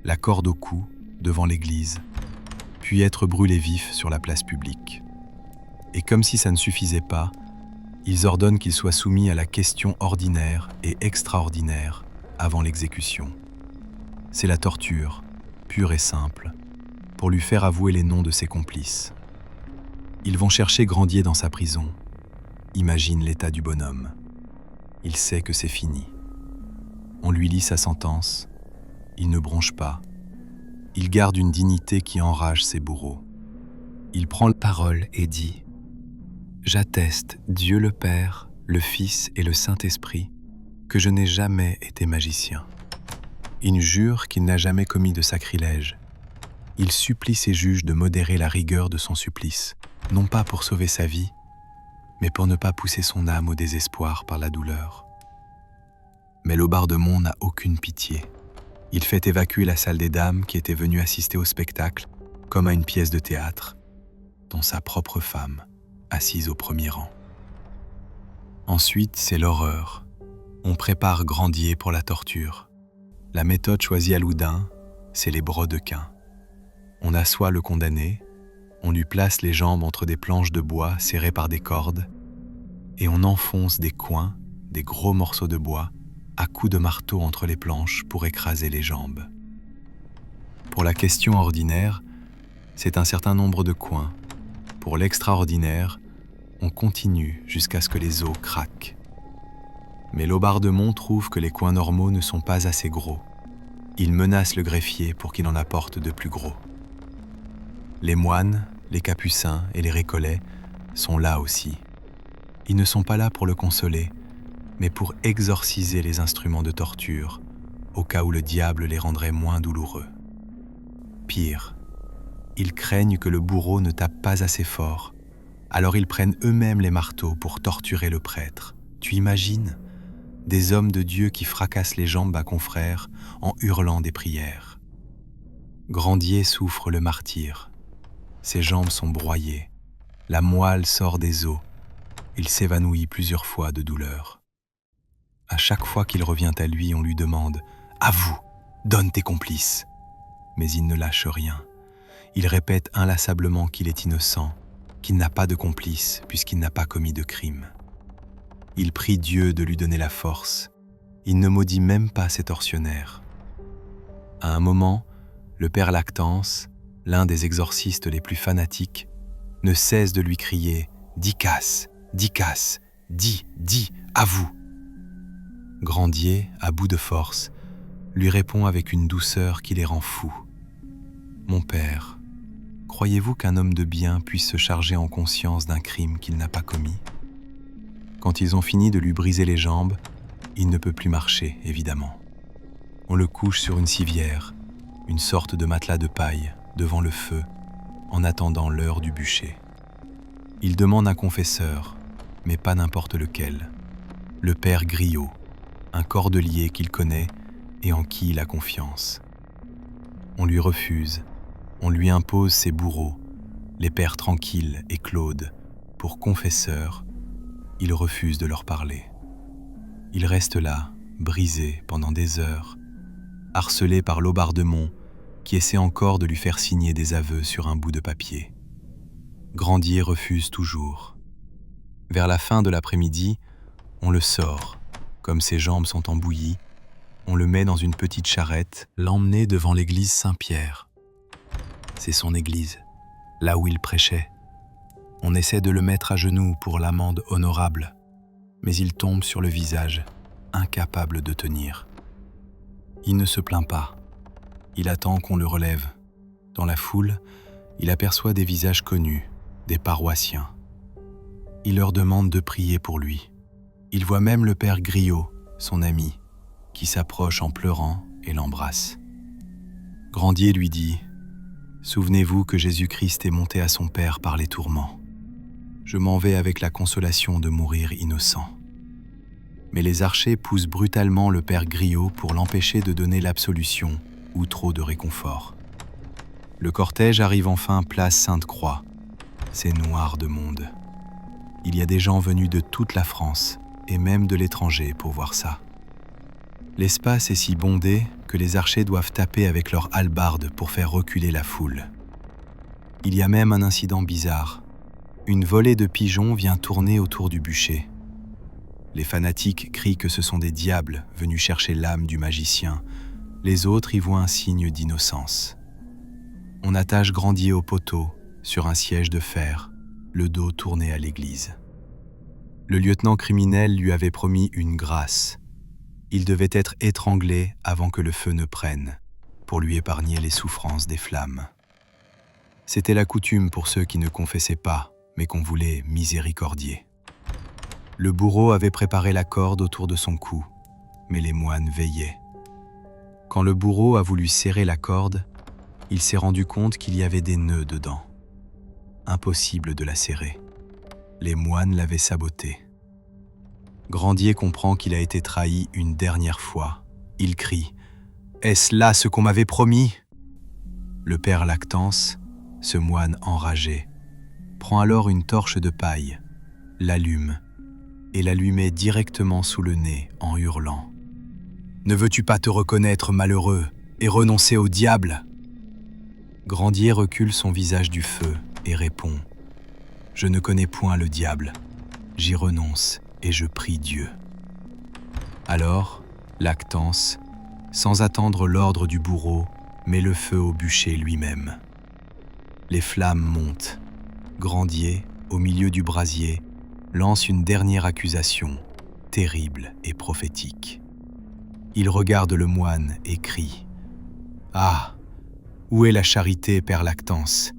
la corde au cou devant l'église, puis être brûlé vif sur la place publique. Et comme si ça ne suffisait pas, ils ordonnent qu'il soit soumis à la question ordinaire et extraordinaire avant l'exécution. C'est la torture, pure et simple, pour lui faire avouer les noms de ses complices. Ils vont chercher Grandier dans sa prison. Imagine l'état du bonhomme. Il sait que c'est fini. On lui lit sa sentence. Il ne bronche pas. Il garde une dignité qui enrage ses bourreaux. Il prend la parole et dit « J'atteste Dieu le Père, le Fils et le Saint-Esprit que je n'ai jamais été magicien. » Il jure qu'il n'a jamais commis de sacrilège. Il supplie ses juges de modérer la rigueur de son supplice, non pas pour sauver sa vie, mais pour ne pas pousser son âme au désespoir par la douleur. Mais Laubardemont n'a aucune pitié. Il fait évacuer la salle des dames qui étaient venues assister au spectacle, comme à une pièce de théâtre, dont sa propre femme, assise au premier rang. Ensuite, c'est l'horreur. On prépare Grandier pour la torture. La méthode choisie à Loudun, c'est les brodequins. On assoit le condamné, on lui place les jambes entre des planches de bois serrées par des cordes, et on enfonce des coins, des gros morceaux de bois, à coups de marteau entre les planches pour écraser les jambes. Pour la question ordinaire, c'est un certain nombre de coins. Pour l'extraordinaire, on continue jusqu'à ce que les os craquent. Mais Laubardemont trouve que les coins normaux ne sont pas assez gros. Il menace le greffier pour qu'il en apporte de plus gros. Les moines, les capucins et les récollets sont là aussi. Ils ne sont pas là pour le consoler, mais pour exorciser les instruments de torture, au cas où le diable les rendrait moins douloureux. Pire, ils craignent que le bourreau ne tape pas assez fort, alors ils prennent eux-mêmes les marteaux pour torturer le prêtre. Tu imagines ? Des hommes de Dieu qui fracassent les jambes à confrères en hurlant des prières. Grandier souffre le martyre. Ses jambes sont broyées, la moelle sort des os. Il s'évanouit plusieurs fois de douleur. À chaque fois qu'il revient à lui, on lui demande « Avoue, donne tes complices !» Mais il ne lâche rien. Il répète inlassablement qu'il est innocent, qu'il n'a pas de complices puisqu'il n'a pas commis de crime. Il prie Dieu de lui donner la force. Il ne maudit même pas ses tortionnaires. À un moment, le père Lactance, l'un des exorcistes les plus fanatiques, ne cesse de lui crier « Dicas, Dicas, dis, avoue !» Grandier, à bout de force, lui répond avec une douceur qui les rend fous. « Mon père, croyez-vous qu'un homme de bien puisse se charger en conscience d'un crime qu'il n'a pas commis ? » Quand ils ont fini de lui briser les jambes, il ne peut plus marcher, évidemment. On le couche sur une civière, une sorte de matelas de paille, devant le feu, en attendant l'heure du bûcher. Il demande un confesseur, mais pas n'importe lequel. Le père Griot, un cordelier qu'il connaît et en qui il a confiance. On lui refuse, on lui impose ses bourreaux, les pères Tranquille et Claude, pour confesseurs. Il refuse de leur parler. Il reste là, brisé pendant des heures, harcelé par Laubardemont, qui essaie encore de lui faire signer des aveux sur un bout de papier. Grandier refuse toujours. Vers la fin de l'après-midi, on le sort. Comme ses jambes sont embouillies, on le met dans une petite charrette, l'emmener devant l'église Saint-Pierre. C'est son église, là où il prêchait. On essaie de le mettre à genoux pour l'amende honorable, mais il tombe sur le visage, incapable de tenir. Il ne se plaint pas. Il attend qu'on le relève. Dans la foule, il aperçoit des visages connus, des paroissiens. Il leur demande de prier pour lui. Il voit même le père Griot, son ami, qui s'approche en pleurant et l'embrasse. Grandier lui dit « Souvenez-vous que Jésus-Christ est monté à son Père par les tourments. Je m'en vais avec la consolation de mourir innocent. » Mais les archers poussent brutalement le père Griot pour l'empêcher de donner l'absolution ou trop de réconfort. Le cortège arrive enfin place Sainte-Croix. C'est noir de monde. Il y a des gens venus de toute la France et même de l'étranger pour voir ça. L'espace est si bondé que les archers doivent taper avec leurs hallebardes pour faire reculer la foule. Il y a même un incident bizarre. Une volée de pigeons vient tourner autour du bûcher. Les fanatiques crient que ce sont des diables venus chercher l'âme du magicien. Les autres y voient un signe d'innocence. On attache Grandier au poteau, sur un siège de fer, le dos tourné à l'église. Le lieutenant criminel lui avait promis une grâce. Il devait être étranglé avant que le feu ne prenne, pour lui épargner les souffrances des flammes. C'était la coutume pour ceux qui ne confessaient pas, mais qu'on voulait miséricordier. Le bourreau avait préparé la corde autour de son cou, mais les moines veillaient. Quand le bourreau a voulu serrer la corde, il s'est rendu compte qu'il y avait des nœuds dedans. Impossible de la serrer. Les moines l'avaient sabotée. Grandier comprend qu'il a été trahi une dernière fois. Il crie « Est-ce là ce qu'on m'avait promis ?» Le père Lactance, ce moine enragé, prend alors une torche de paille, l'allume et la lui met directement sous le nez en hurlant. « Ne veux-tu pas te reconnaître malheureux et renoncer au diable ?» Grandier recule son visage du feu et répond « Je ne connais point le diable, j'y renonce et je prie Dieu. » Alors, Lactance, sans attendre l'ordre du bourreau, met le feu au bûcher lui-même. Les flammes montent. Grandier, au milieu du brasier, lance une dernière accusation, terrible et prophétique. Il regarde le moine et crie « Ah, où est la charité, père Lactance ?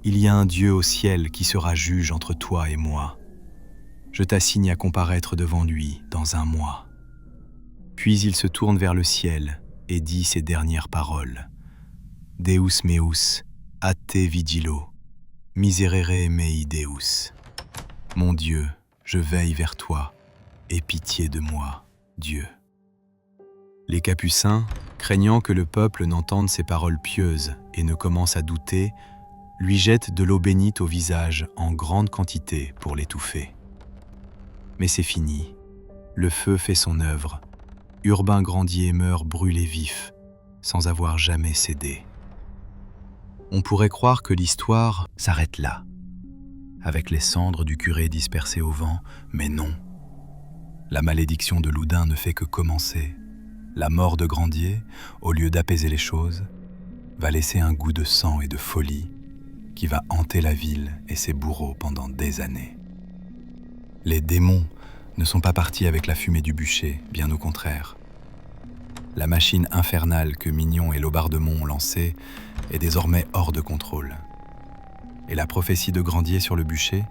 Il y a un Dieu au ciel qui sera juge entre toi et moi. Je t'assigne à comparaître devant lui dans 1 mois. » Puis il se tourne vers le ciel et dit ces dernières paroles. « Deus meus, a te vigilo, miserere mei Deus. » Mon Dieu, je veille vers toi, aie pitié de moi, Dieu. Les Capucins, Craignant que le peuple n'entende ses paroles pieuses et ne commence à douter, lui jette de l'eau bénite au visage en grande quantité pour l'étouffer. Mais c'est fini. Le feu fait son œuvre. Urbain Grandier meurt brûlé vif, sans avoir jamais cédé. On pourrait croire que l'histoire s'arrête là, avec les cendres du curé dispersées au vent, mais non. La malédiction de Loudun ne fait que commencer. La mort de Grandier, au lieu d'apaiser les choses, va laisser un goût de sang et de folie qui va hanter la ville et ses bourreaux pendant des années. Les démons ne sont pas partis avec la fumée du bûcher, bien au contraire. La machine infernale que Mignon et Laubardemont ont lancée est désormais hors de contrôle. Et la prophétie de Grandier sur le bûcher,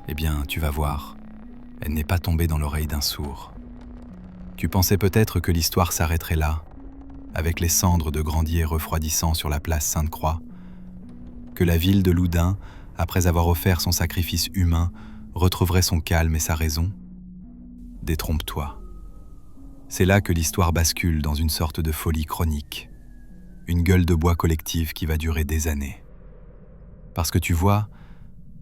eh bien, tu vas voir, elle n'est pas tombée dans l'oreille d'un sourd. Tu pensais peut-être que l'histoire s'arrêterait là, avec les cendres de Grandier refroidissant sur la place Sainte-Croix, que la ville de Loudun, après avoir offert son sacrifice humain, retrouverait son calme et sa raison. Détrompe-toi. C'est là que l'histoire bascule dans une sorte de folie chronique, une gueule de bois collective qui va durer des années. Parce que tu vois,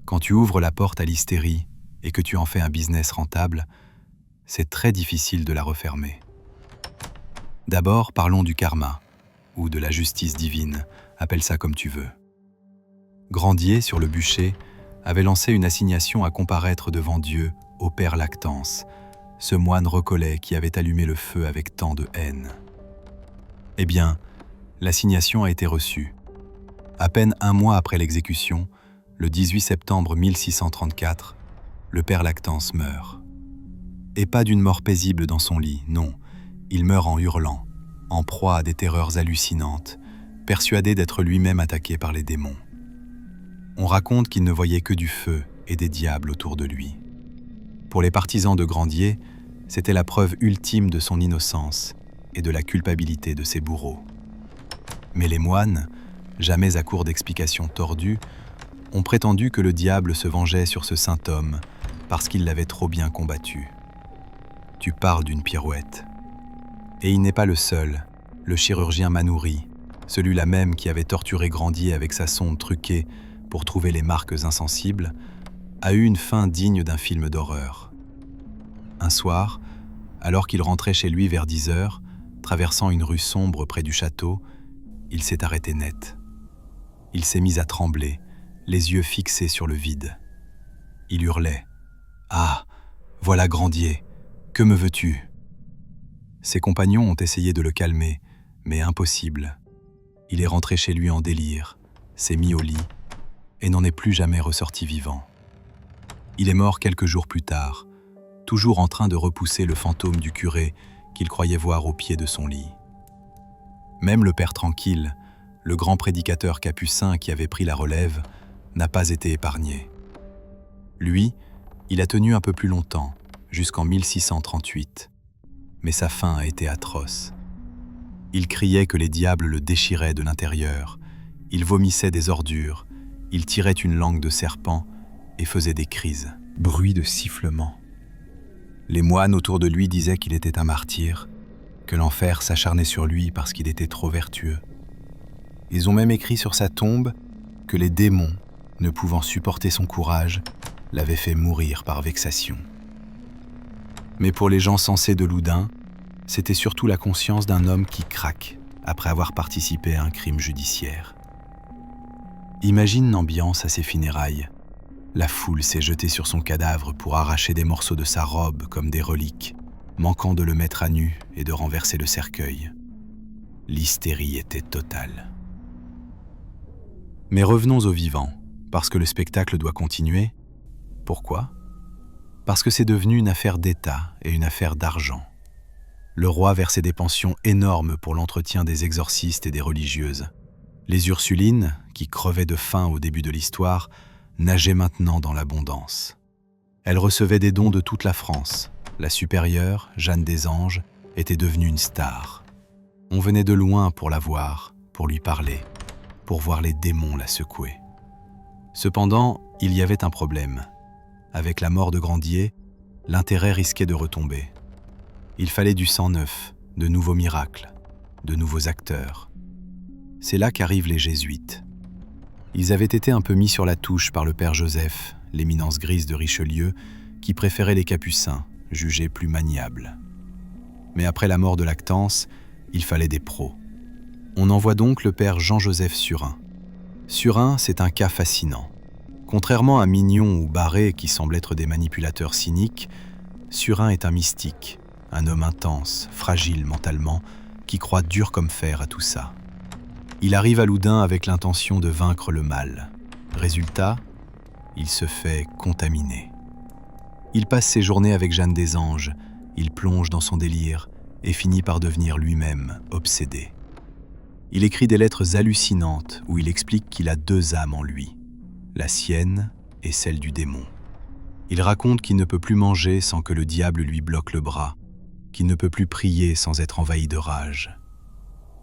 quand tu ouvres la porte à l'hystérie et que tu en fais un business rentable, c'est très difficile de la refermer. D'abord, parlons du karma, ou de la justice divine, appelle ça comme tu veux. Grandier, sur le bûcher, avait lancé une assignation à comparaître devant Dieu au Père Lactance, ce moine recollet qui avait allumé le feu avec tant de haine. Eh bien, l'assignation a été reçue. À peine un mois après l'exécution, le 18 septembre 1634, le Père Lactance meurt. Et pas d'une mort paisible dans son lit, non. Il meurt en hurlant, en proie à des terreurs hallucinantes, persuadé d'être lui-même attaqué par les démons. On raconte qu'il ne voyait que du feu et des diables autour de lui. Pour les partisans de Grandier, c'était la preuve ultime de son innocence et de la culpabilité de ses bourreaux. Mais les moines, jamais à court d'explications tordues, ont prétendu que le diable se vengeait sur ce saint homme parce qu'il l'avait trop bien combattu. Tu parles d'une pirouette. Et il n'est pas le seul, le chirurgien Manoury, celui-là même qui avait torturé Grandier avec sa sonde truquée pour trouver les marques insensibles, a eu une fin digne d'un film d'horreur. Un soir, alors qu'il rentrait chez lui vers 10 heures, traversant une rue sombre près du château, il s'est arrêté net. Il s'est mis à trembler, les yeux fixés sur le vide. Il hurlait « Ah, voilà Grandier, que me veux-tu » Ses compagnons ont essayé de le calmer, mais impossible. Il est rentré chez lui en délire, s'est mis au lit et n'en est plus jamais ressorti vivant. Il est mort quelques jours plus tard, toujours en train de repousser le fantôme du curé qu'il croyait voir au pied de son lit. Même le père Tranquille, le grand prédicateur capucin qui avait pris la relève, n'a pas été épargné. Lui, il a tenu un peu plus longtemps, jusqu'en 1638. Mais sa fin a été atroce. Il criait que les diables le déchiraient de l'intérieur, il vomissait des ordures, il tirait une langue de serpent et faisait des crises, bruit de sifflement. Les moines autour de lui disaient qu'il était un martyr, que l'enfer s'acharnait sur lui parce qu'il était trop vertueux. Ils ont même écrit sur sa tombe que les démons, ne pouvant supporter son courage, l'avaient fait mourir par vexation. Mais pour les gens sensés de Loudun, c'était surtout la conscience d'un homme qui craque après avoir participé à un crime judiciaire. Imagine l'ambiance à ses funérailles. La foule s'est jetée sur son cadavre pour arracher des morceaux de sa robe comme des reliques, manquant de le mettre à nu et de renverser le cercueil. L'hystérie était totale. Mais revenons aux vivants, parce que le spectacle doit continuer. Pourquoi ? Parce que c'est devenu une affaire d'État et une affaire d'argent. Le roi versait des pensions énormes pour l'entretien des exorcistes et des religieuses. Les Ursulines, qui crevaient de faim au début de l'histoire, nageaient maintenant dans l'abondance. Elles recevaient des dons de toute la France. La supérieure, Jeanne des Anges, était devenue une star. On venait de loin pour la voir, pour lui parler, pour voir les démons la secouer. Cependant, il y avait un problème. Avec la mort de Grandier, l'intérêt risquait de retomber. Il fallait du sang neuf, de nouveaux miracles. de nouveaux acteurs. C'est là qu'arrivent les jésuites. Ils avaient été un peu mis sur la touche par le père Joseph, l'éminence grise de Richelieu, qui préférait les capucins, jugés plus maniables. Mais après la mort de Lactance, il fallait des pros. On envoie donc le père Jean-Joseph Surin. Surin, c'est un cas fascinant. Contrairement à Mignon ou Barré, qui semblent être des manipulateurs cyniques, Surin est un mystique, un homme intense, fragile mentalement, qui croit dur comme fer à tout ça. Il arrive à Loudun avec l'intention de vaincre le mal. Résultat, il se fait contaminer. Il passe ses journées avec Jeanne des Anges, il plonge dans son délire et finit par devenir lui-même obsédé. Il écrit des lettres hallucinantes où il explique qu'il a deux âmes en lui, la sienne et celle du démon. Il raconte qu'il ne peut plus manger sans que le diable lui bloque le bras, qu'il ne peut plus prier sans être envahi de rage.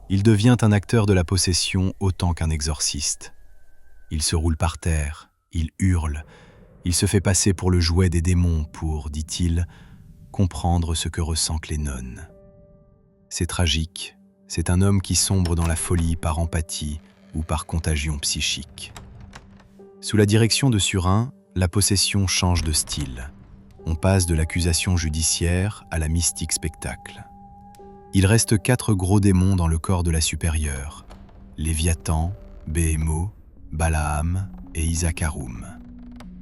Il devient un acteur de la possession autant qu'un exorciste. Il se roule par terre, il hurle, il se fait passer pour le jouet des démons pour, dit-il, comprendre ce que ressentent les nonnes. C'est tragique, c'est un homme qui sombre dans la folie par empathie ou par contagion psychique. Sous la direction de Surin, la possession change de style. On passe de l'accusation judiciaire à la mystique spectacle. Il reste 4 gros démons dans le corps de la supérieure, Léviathan, Béhémo, Balaam et Isaacaroum.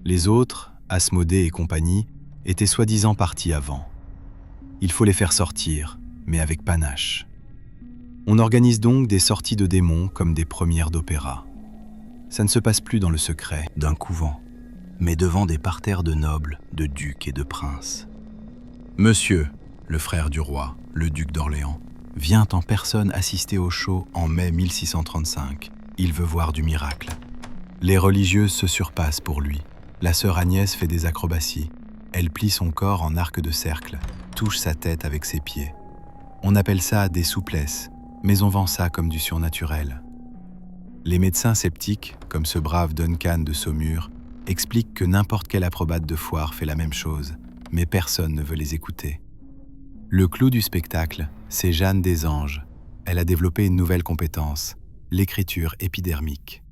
Les autres, Asmodée et compagnie, étaient soi-disant partis avant. Il faut les faire sortir, mais avec panache. On organise donc des sorties de démons comme des premières d'opéra. Ça ne se passe plus dans le secret d'un couvent, mais devant des parterres de nobles, de ducs et de princes. Monsieur, le frère du roi, le duc d'Orléans, vient en personne assister au show en mai 1635. Il veut voir du miracle. Les religieuses se surpassent pour lui. La sœur Agnès fait des acrobaties. Elle plie son corps en arc de cercle, touche sa tête avec ses pieds. On appelle ça des souplesses, mais on vend ça comme du surnaturel. Les médecins sceptiques, comme ce brave Duncan de Saumur, expliquent que n'importe quel acrobate de foire fait la même chose, mais personne ne veut les écouter. Le clou du spectacle, c'est Jeanne des Anges. Elle a développé une nouvelle compétence, l'écriture épidermique.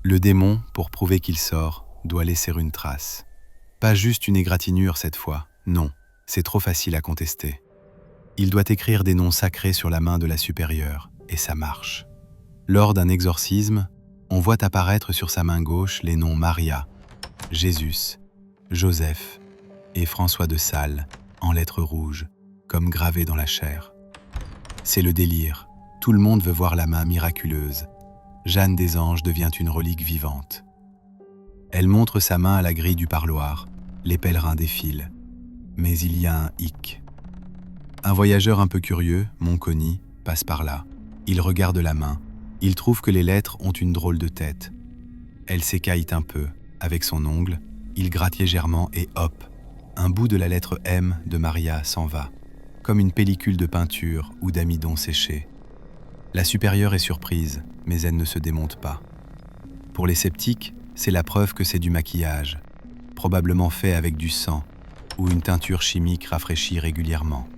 Le démon, pour prouver qu'il sort, doit laisser une trace. Pas juste une égratignure cette fois, non, c'est trop facile à contester. Il doit écrire des noms sacrés sur la main de la supérieure, et ça marche. Lors d'un exorcisme, on voit apparaître sur sa main gauche les noms Maria, Jésus, Joseph et François de Sales, en lettres rouges, comme gravées dans la chair. C'est le délire, tout le monde veut voir la main miraculeuse. Jeanne des Anges devient une relique vivante. Elle montre sa main à la grille du parloir, les pèlerins défilent. Mais il y a un hic. Un voyageur un peu curieux, Monconi, passe par là. Il regarde la main. Il trouve que les lettres ont une drôle de tête. Elle s'écaille un peu. Avec son ongle, il gratte légèrement et hop, un bout de la lettre M de Maria s'en va, comme une pellicule de peinture ou d'amidon séché. La supérieure est surprise, mais elle ne se démonte pas. Pour les sceptiques, c'est la preuve que c'est du maquillage, probablement fait avec du sang ou une teinture chimique rafraîchie régulièrement.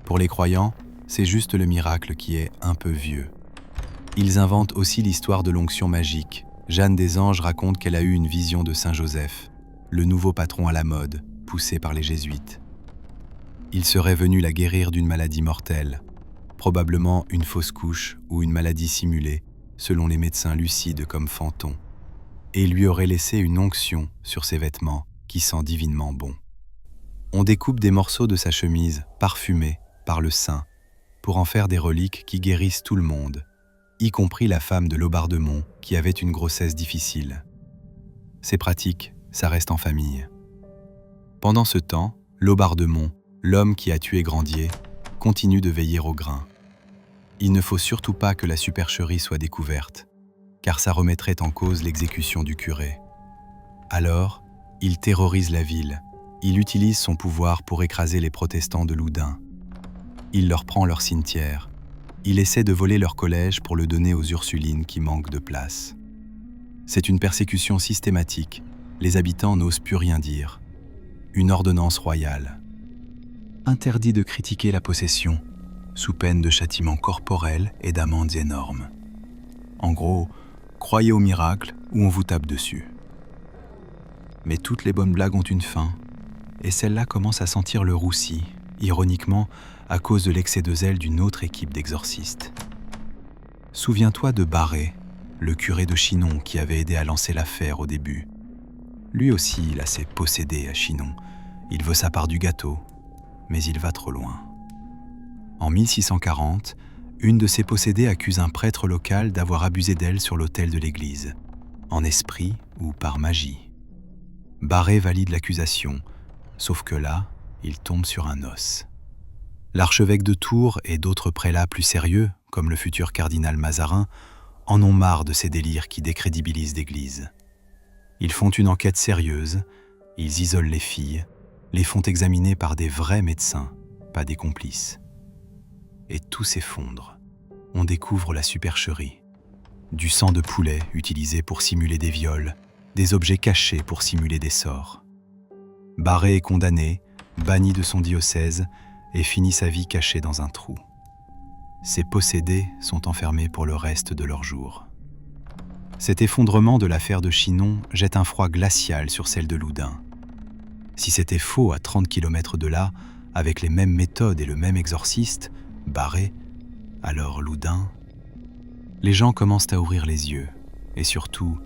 Pour les croyants, c'est juste le miracle qui est un peu vieux. Ils inventent aussi l'histoire de l'onction magique. Jeanne des Anges raconte qu'elle a eu une vision de Saint Joseph, le nouveau patron à la mode, poussé par les jésuites. Il serait venu la guérir d'une maladie mortelle, probablement une fausse couche ou une maladie simulée, selon les médecins lucides comme Fanton, et lui aurait laissé une onction sur ses vêtements qui sent divinement bon. On découpe des morceaux de sa chemise, parfumés par le saint, pour en faire des reliques qui guérissent tout le monde, y compris la femme de Laubardemont qui avait une grossesse difficile. C'est pratique, ça reste en famille. Pendant ce temps, Laubardemont, l'homme qui a tué Grandier, continue de veiller au grain. Il ne faut surtout pas que la supercherie soit découverte, car ça remettrait en cause l'exécution du curé. Alors, il terrorise la ville. Il utilise son pouvoir pour écraser les protestants de Loudun. Il leur prend leur cimetière. Il essaie de voler leur collège pour le donner aux Ursulines qui manquent de place. C'est une persécution systématique. Les habitants n'osent plus rien dire. Une ordonnance royale. Interdit de critiquer la possession. sous peine de châtiments corporels et d'amendes énormes. En gros, croyez au miracle ou on vous tape dessus. Mais toutes les bonnes blagues ont une fin, et celle-là commence à sentir le roussi, ironiquement à cause de l'excès de zèle d'une autre équipe d'exorcistes. Souviens-toi de Barré, le curé de Chinon qui avait aidé à lancer l'affaire au début. Lui aussi, il a ses possédés à Chinon. Il veut sa part du gâteau, mais il va trop loin. En 1640, une de ses possédées accuse un prêtre local d'avoir abusé d'elle sur l'autel de l'église, en esprit ou par magie. Barré valide l'accusation, sauf que là, il tombe sur un os. L'archevêque de Tours et d'autres prélats plus sérieux, comme le futur cardinal Mazarin, en ont marre de ces délires qui décrédibilisent l'Église. Ils font une enquête sérieuse, ils isolent les filles, les font examiner par des vrais médecins, pas des complices. Et tout s'effondre. On découvre la supercherie. Du sang de poulet utilisé pour simuler des viols, des objets cachés pour simuler des sorts. Barré est condamné, banni de son diocèse et finit sa vie cachée dans un trou. Ses possédés sont enfermés pour le reste de leurs jours. Cet effondrement de l'affaire de Chinon jette un froid glacial sur celle de Loudun. Si c'était faux à 30 km de là, avec les mêmes méthodes et le même exorciste, Barré, alors Loudun. Les gens commencent à ouvrir les yeux, et surtout,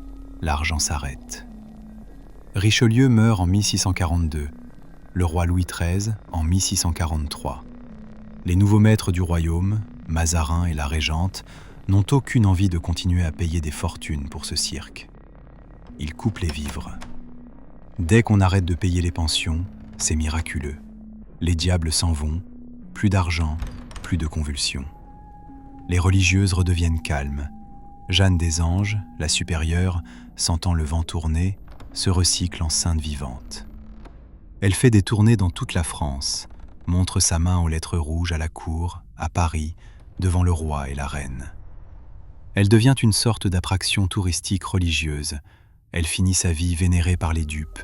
l'argent s'arrête. Richelieu meurt en 1642, le roi Louis XIII en 1643. Les nouveaux maîtres du royaume, Mazarin et la régente, n'ont aucune envie de continuer à payer des fortunes pour ce cirque. Ils coupent les vivres. Dès qu'on arrête de payer les pensions, c'est miraculeux. Les diables s'en vont, plus d'argent, plus de convulsions. Les religieuses redeviennent calmes. Jeanne des Anges, la supérieure, sentant le vent tourner, se recycle en sainte vivante. Elle fait des tournées dans toute la France, montre sa main aux lettres rouges à la cour, à Paris, devant le roi et la reine. Elle devient une sorte d'attraction touristique religieuse. Elle finit sa vie vénérée par les dupes,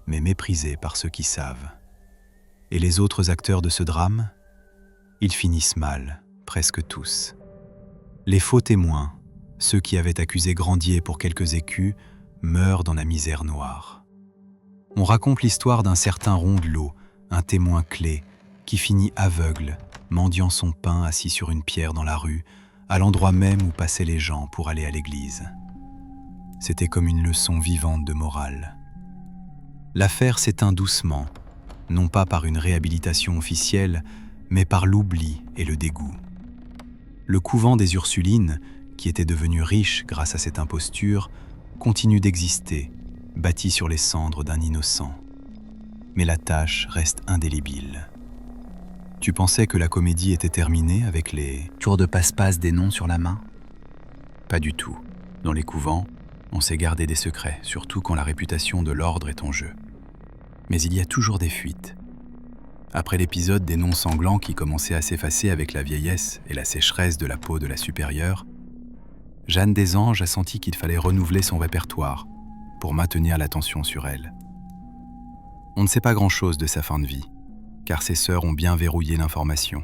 mais méprisée par ceux qui savent. Et les autres acteurs de ce drame? Ils finissent mal, presque tous. Les faux témoins, ceux qui avaient accusé Grandier pour quelques écus, meurent dans la misère noire. On raconte l'histoire d'un certain Rondelot, un témoin clé, qui finit aveugle, mendiant son pain assis sur une pierre dans la rue, à l'endroit même où passaient les gens pour aller à l'église. C'était comme une leçon vivante de morale. L'affaire s'éteint doucement, non pas par une réhabilitation officielle, mais par l'oubli et le dégoût. Le couvent des Ursulines, qui était devenu riche grâce à cette imposture, continue d'exister, bâti sur les cendres d'un innocent. Mais la tâche reste indélébile. Tu pensais que la comédie était terminée avec les tours de passe-passe des noms sur la main? Pas du tout. Dans les couvents, on sait garder des secrets, surtout quand la réputation de l'ordre est en jeu. Mais il y a toujours des fuites. Après l'épisode des noms sanglants qui commençait à s'effacer avec la vieillesse et la sécheresse de la peau de la supérieure, Jeanne des Anges a senti qu'il fallait renouveler son répertoire pour maintenir l'attention sur elle. On ne sait pas grand-chose de sa fin de vie, car ses sœurs ont bien verrouillé l'information.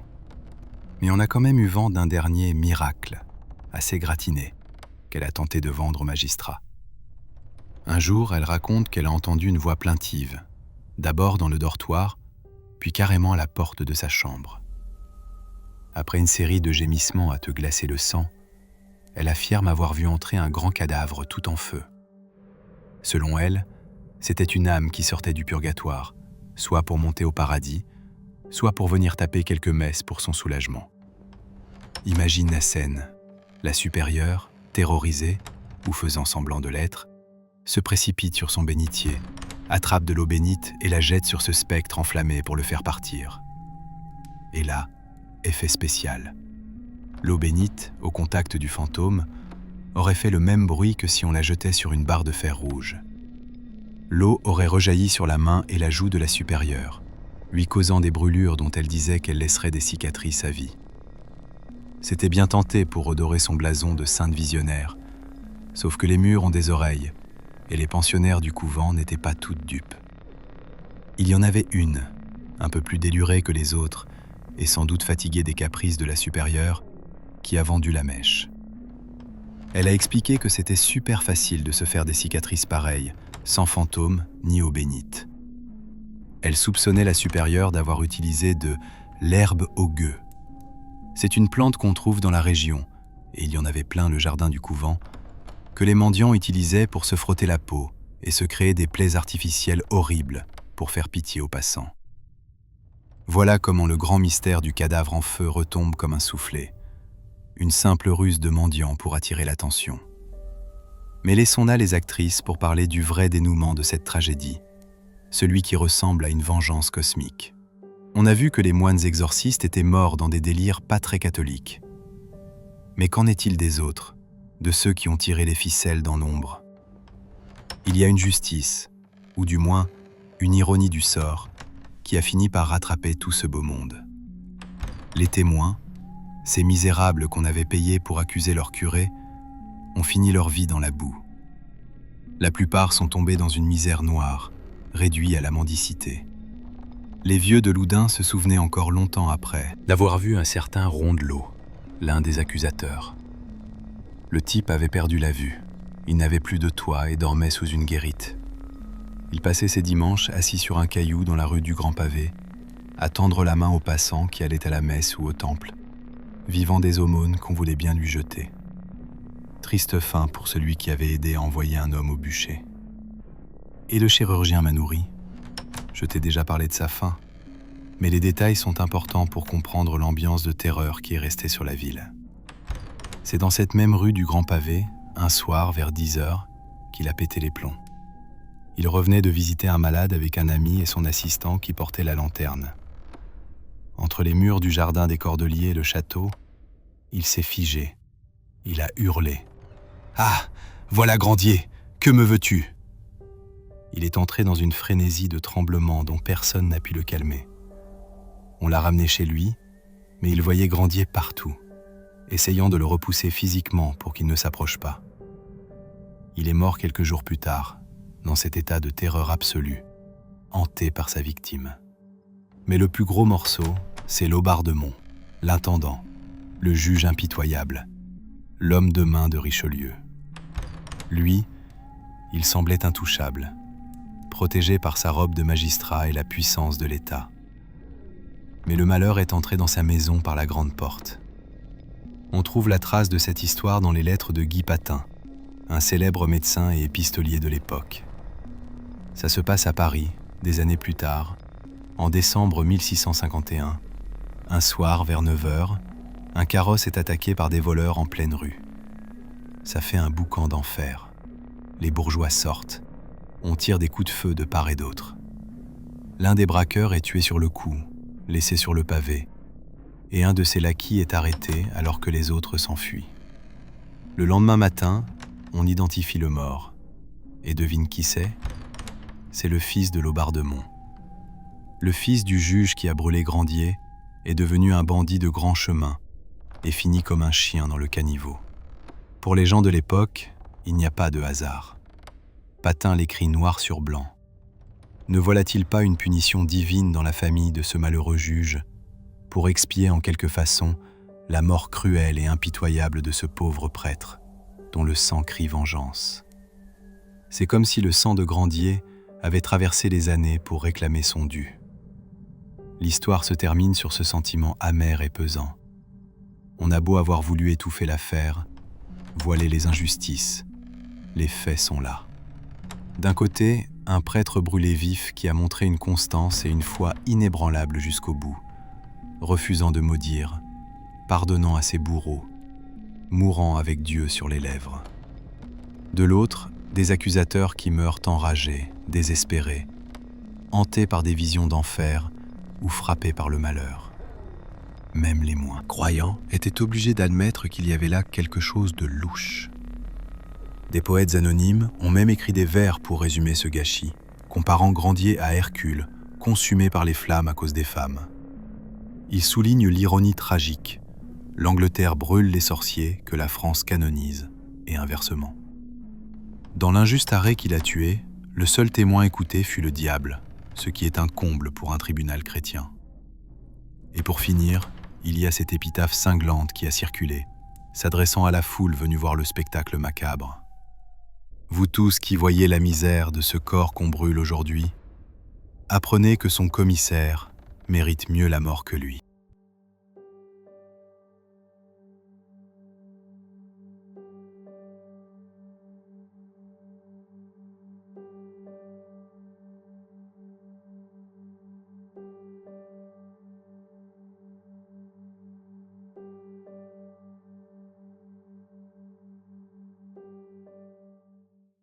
Mais on a quand même eu vent d'un dernier miracle, assez gratiné, qu'elle a tenté de vendre au magistrat. Un jour, elle raconte qu'elle a entendu une voix plaintive, d'abord dans le dortoir, puis carrément à la porte de sa chambre. Après une série de gémissements à te glacer le sang, elle affirme avoir vu entrer un grand cadavre tout en feu. Selon elle, c'était une âme qui sortait du purgatoire, soit pour monter au paradis, soit pour venir taper quelques messes pour son soulagement. Imagine la scène. La supérieure, terrorisée, ou faisant semblant de l'être, se précipite sur son bénitier, attrape de l'eau bénite et la jette sur ce spectre enflammé pour le faire partir. Et là, effet spécial. L'eau bénite, au contact du fantôme, aurait fait le même bruit que si on la jetait sur une barre de fer rouge. L'eau aurait rejailli sur la main et la joue de la supérieure, lui causant des brûlures dont elle disait qu'elle laisserait des cicatrices à vie. C'était bien tenté pour redorer son blason de sainte visionnaire, sauf que les murs ont des oreilles, et les pensionnaires du couvent n'étaient pas toutes dupes. Il y en avait une, un peu plus délurée que les autres, et sans doute fatiguée des caprices de la supérieure, qui a vendu la mèche. Elle a expliqué que c'était super facile de se faire des cicatrices pareilles, sans fantômes ni eau bénite. Elle soupçonnait la supérieure d'avoir utilisé de l'herbe au gueux. C'est une plante qu'on trouve dans la région, et il y en avait plein le jardin du couvent, que les mendiants utilisaient pour se frotter la peau et se créer des plaies artificielles horribles pour faire pitié aux passants. Voilà comment le grand mystère du cadavre en feu retombe comme un soufflet. Une simple ruse de mendiants pour attirer l'attention. Mais laissons là les actrices pour parler du vrai dénouement de cette tragédie, celui qui ressemble à une vengeance cosmique. On a vu que les moines exorcistes étaient morts dans des délires pas très catholiques. Mais qu'en est-il des autres, de ceux qui ont tiré les ficelles dans l'ombre? Il y a une justice, ou du moins une ironie du sort, qui a fini par rattraper tout ce beau monde. Les témoins, ces misérables qu'on avait payés pour accuser leur curé, ont fini leur vie dans la boue. La plupart sont tombés dans une misère noire, réduits à la mendicité. Les vieux de Loudun se souvenaient encore longtemps après d'avoir vu un certain Rondelot, l'un des accusateurs. Le type avait perdu la vue, il n'avait plus de toit et dormait sous une guérite. Il passait ses dimanches assis sur un caillou dans la rue du Grand Pavé, à tendre la main aux passants qui allaient à la messe ou au temple, vivant des aumônes qu'on voulait bien lui jeter. Triste fin pour celui qui avait aidé à envoyer un homme au bûcher. Et le chirurgien Manoury? Je t'ai déjà parlé de sa fin, mais les détails sont importants pour comprendre l'ambiance de terreur qui est restée sur la ville. C'est dans cette même rue du Grand Pavé, un soir vers 10h, qu'il a pété les plombs. Il revenait de visiter un malade avec un ami et son assistant qui portait la lanterne. Entre les murs du jardin des Cordeliers et le château, il s'est figé. Il a hurlé. « Ah, voilà Grandier, que me veux-tu » Il est entré dans une frénésie de tremblements dont personne n'a pu le calmer. On l'a ramené chez lui, mais il voyait Grandier partout, essayant de le repousser physiquement pour qu'il ne s'approche pas. Il est mort quelques jours plus tard, dans cet état de terreur absolue, hanté par sa victime. Mais le plus gros morceau, c'est Laubardemont, l'intendant, le juge impitoyable, l'homme de main de Richelieu. Lui, il semblait intouchable, protégé par sa robe de magistrat et la puissance de l'État. Mais le malheur est entré dans sa maison par la grande porte. On trouve la trace de cette histoire dans les lettres de Guy Patin, un célèbre médecin et épistolier de l'époque. Ça se passe à Paris, des années plus tard, en décembre 1651. Un soir, vers 9h, un carrosse est attaqué par des voleurs en pleine rue. Ça fait un boucan d'enfer. Les bourgeois sortent. On tire des coups de feu de part et d'autre. L'un des braqueurs est tué sur le coup, laissé sur le pavé, et un de ses laquis est arrêté alors que les autres s'enfuient. Le lendemain matin, on identifie le mort. Et devine qui c'est? C'est le fils de Laubardemont. Le fils du juge qui a brûlé Grandier est devenu un bandit de grand chemin et finit comme un chien dans le caniveau. Pour les gens de l'époque, il n'y a pas de hasard. Patin l'écrit noir sur blanc. Ne voilà-t-il pas une punition divine dans la famille de ce malheureux juge pour expier en quelque façon la mort cruelle et impitoyable de ce pauvre prêtre dont le sang crie vengeance? C'est comme si le sang de Grandier avait traversé les années pour réclamer son dû. L'histoire se termine sur ce sentiment amer et pesant. On a beau avoir voulu étouffer l'affaire, voiler les injustices, les faits sont là. D'un côté, un prêtre brûlé vif qui a montré une constance et une foi inébranlables jusqu'au bout, refusant de maudire, pardonnant à ses bourreaux, mourant avec Dieu sur les lèvres. De l'autre, des accusateurs qui meurent enragés, désespérés, hantés par des visions d'enfer ou frappés par le malheur. Même les moins croyants étaient obligés d'admettre qu'il y avait là quelque chose de louche. Des poètes anonymes ont même écrit des vers pour résumer ce gâchis, comparant Grandier à Hercule, consumé par les flammes à cause des femmes. Ils soulignent l'ironie tragique. L'Angleterre brûle les sorciers que la France canonise, et inversement. Dans l'injuste arrêt qui l'a tué, le seul témoin écouté fut le diable, ce qui est un comble pour un tribunal chrétien. Et pour finir, il y a cette épitaphe cinglante qui a circulé, s'adressant à la foule venue voir le spectacle macabre. Vous tous qui voyez la misère de ce corps qu'on brûle aujourd'hui, apprenez que son commissaire mérite mieux la mort que lui.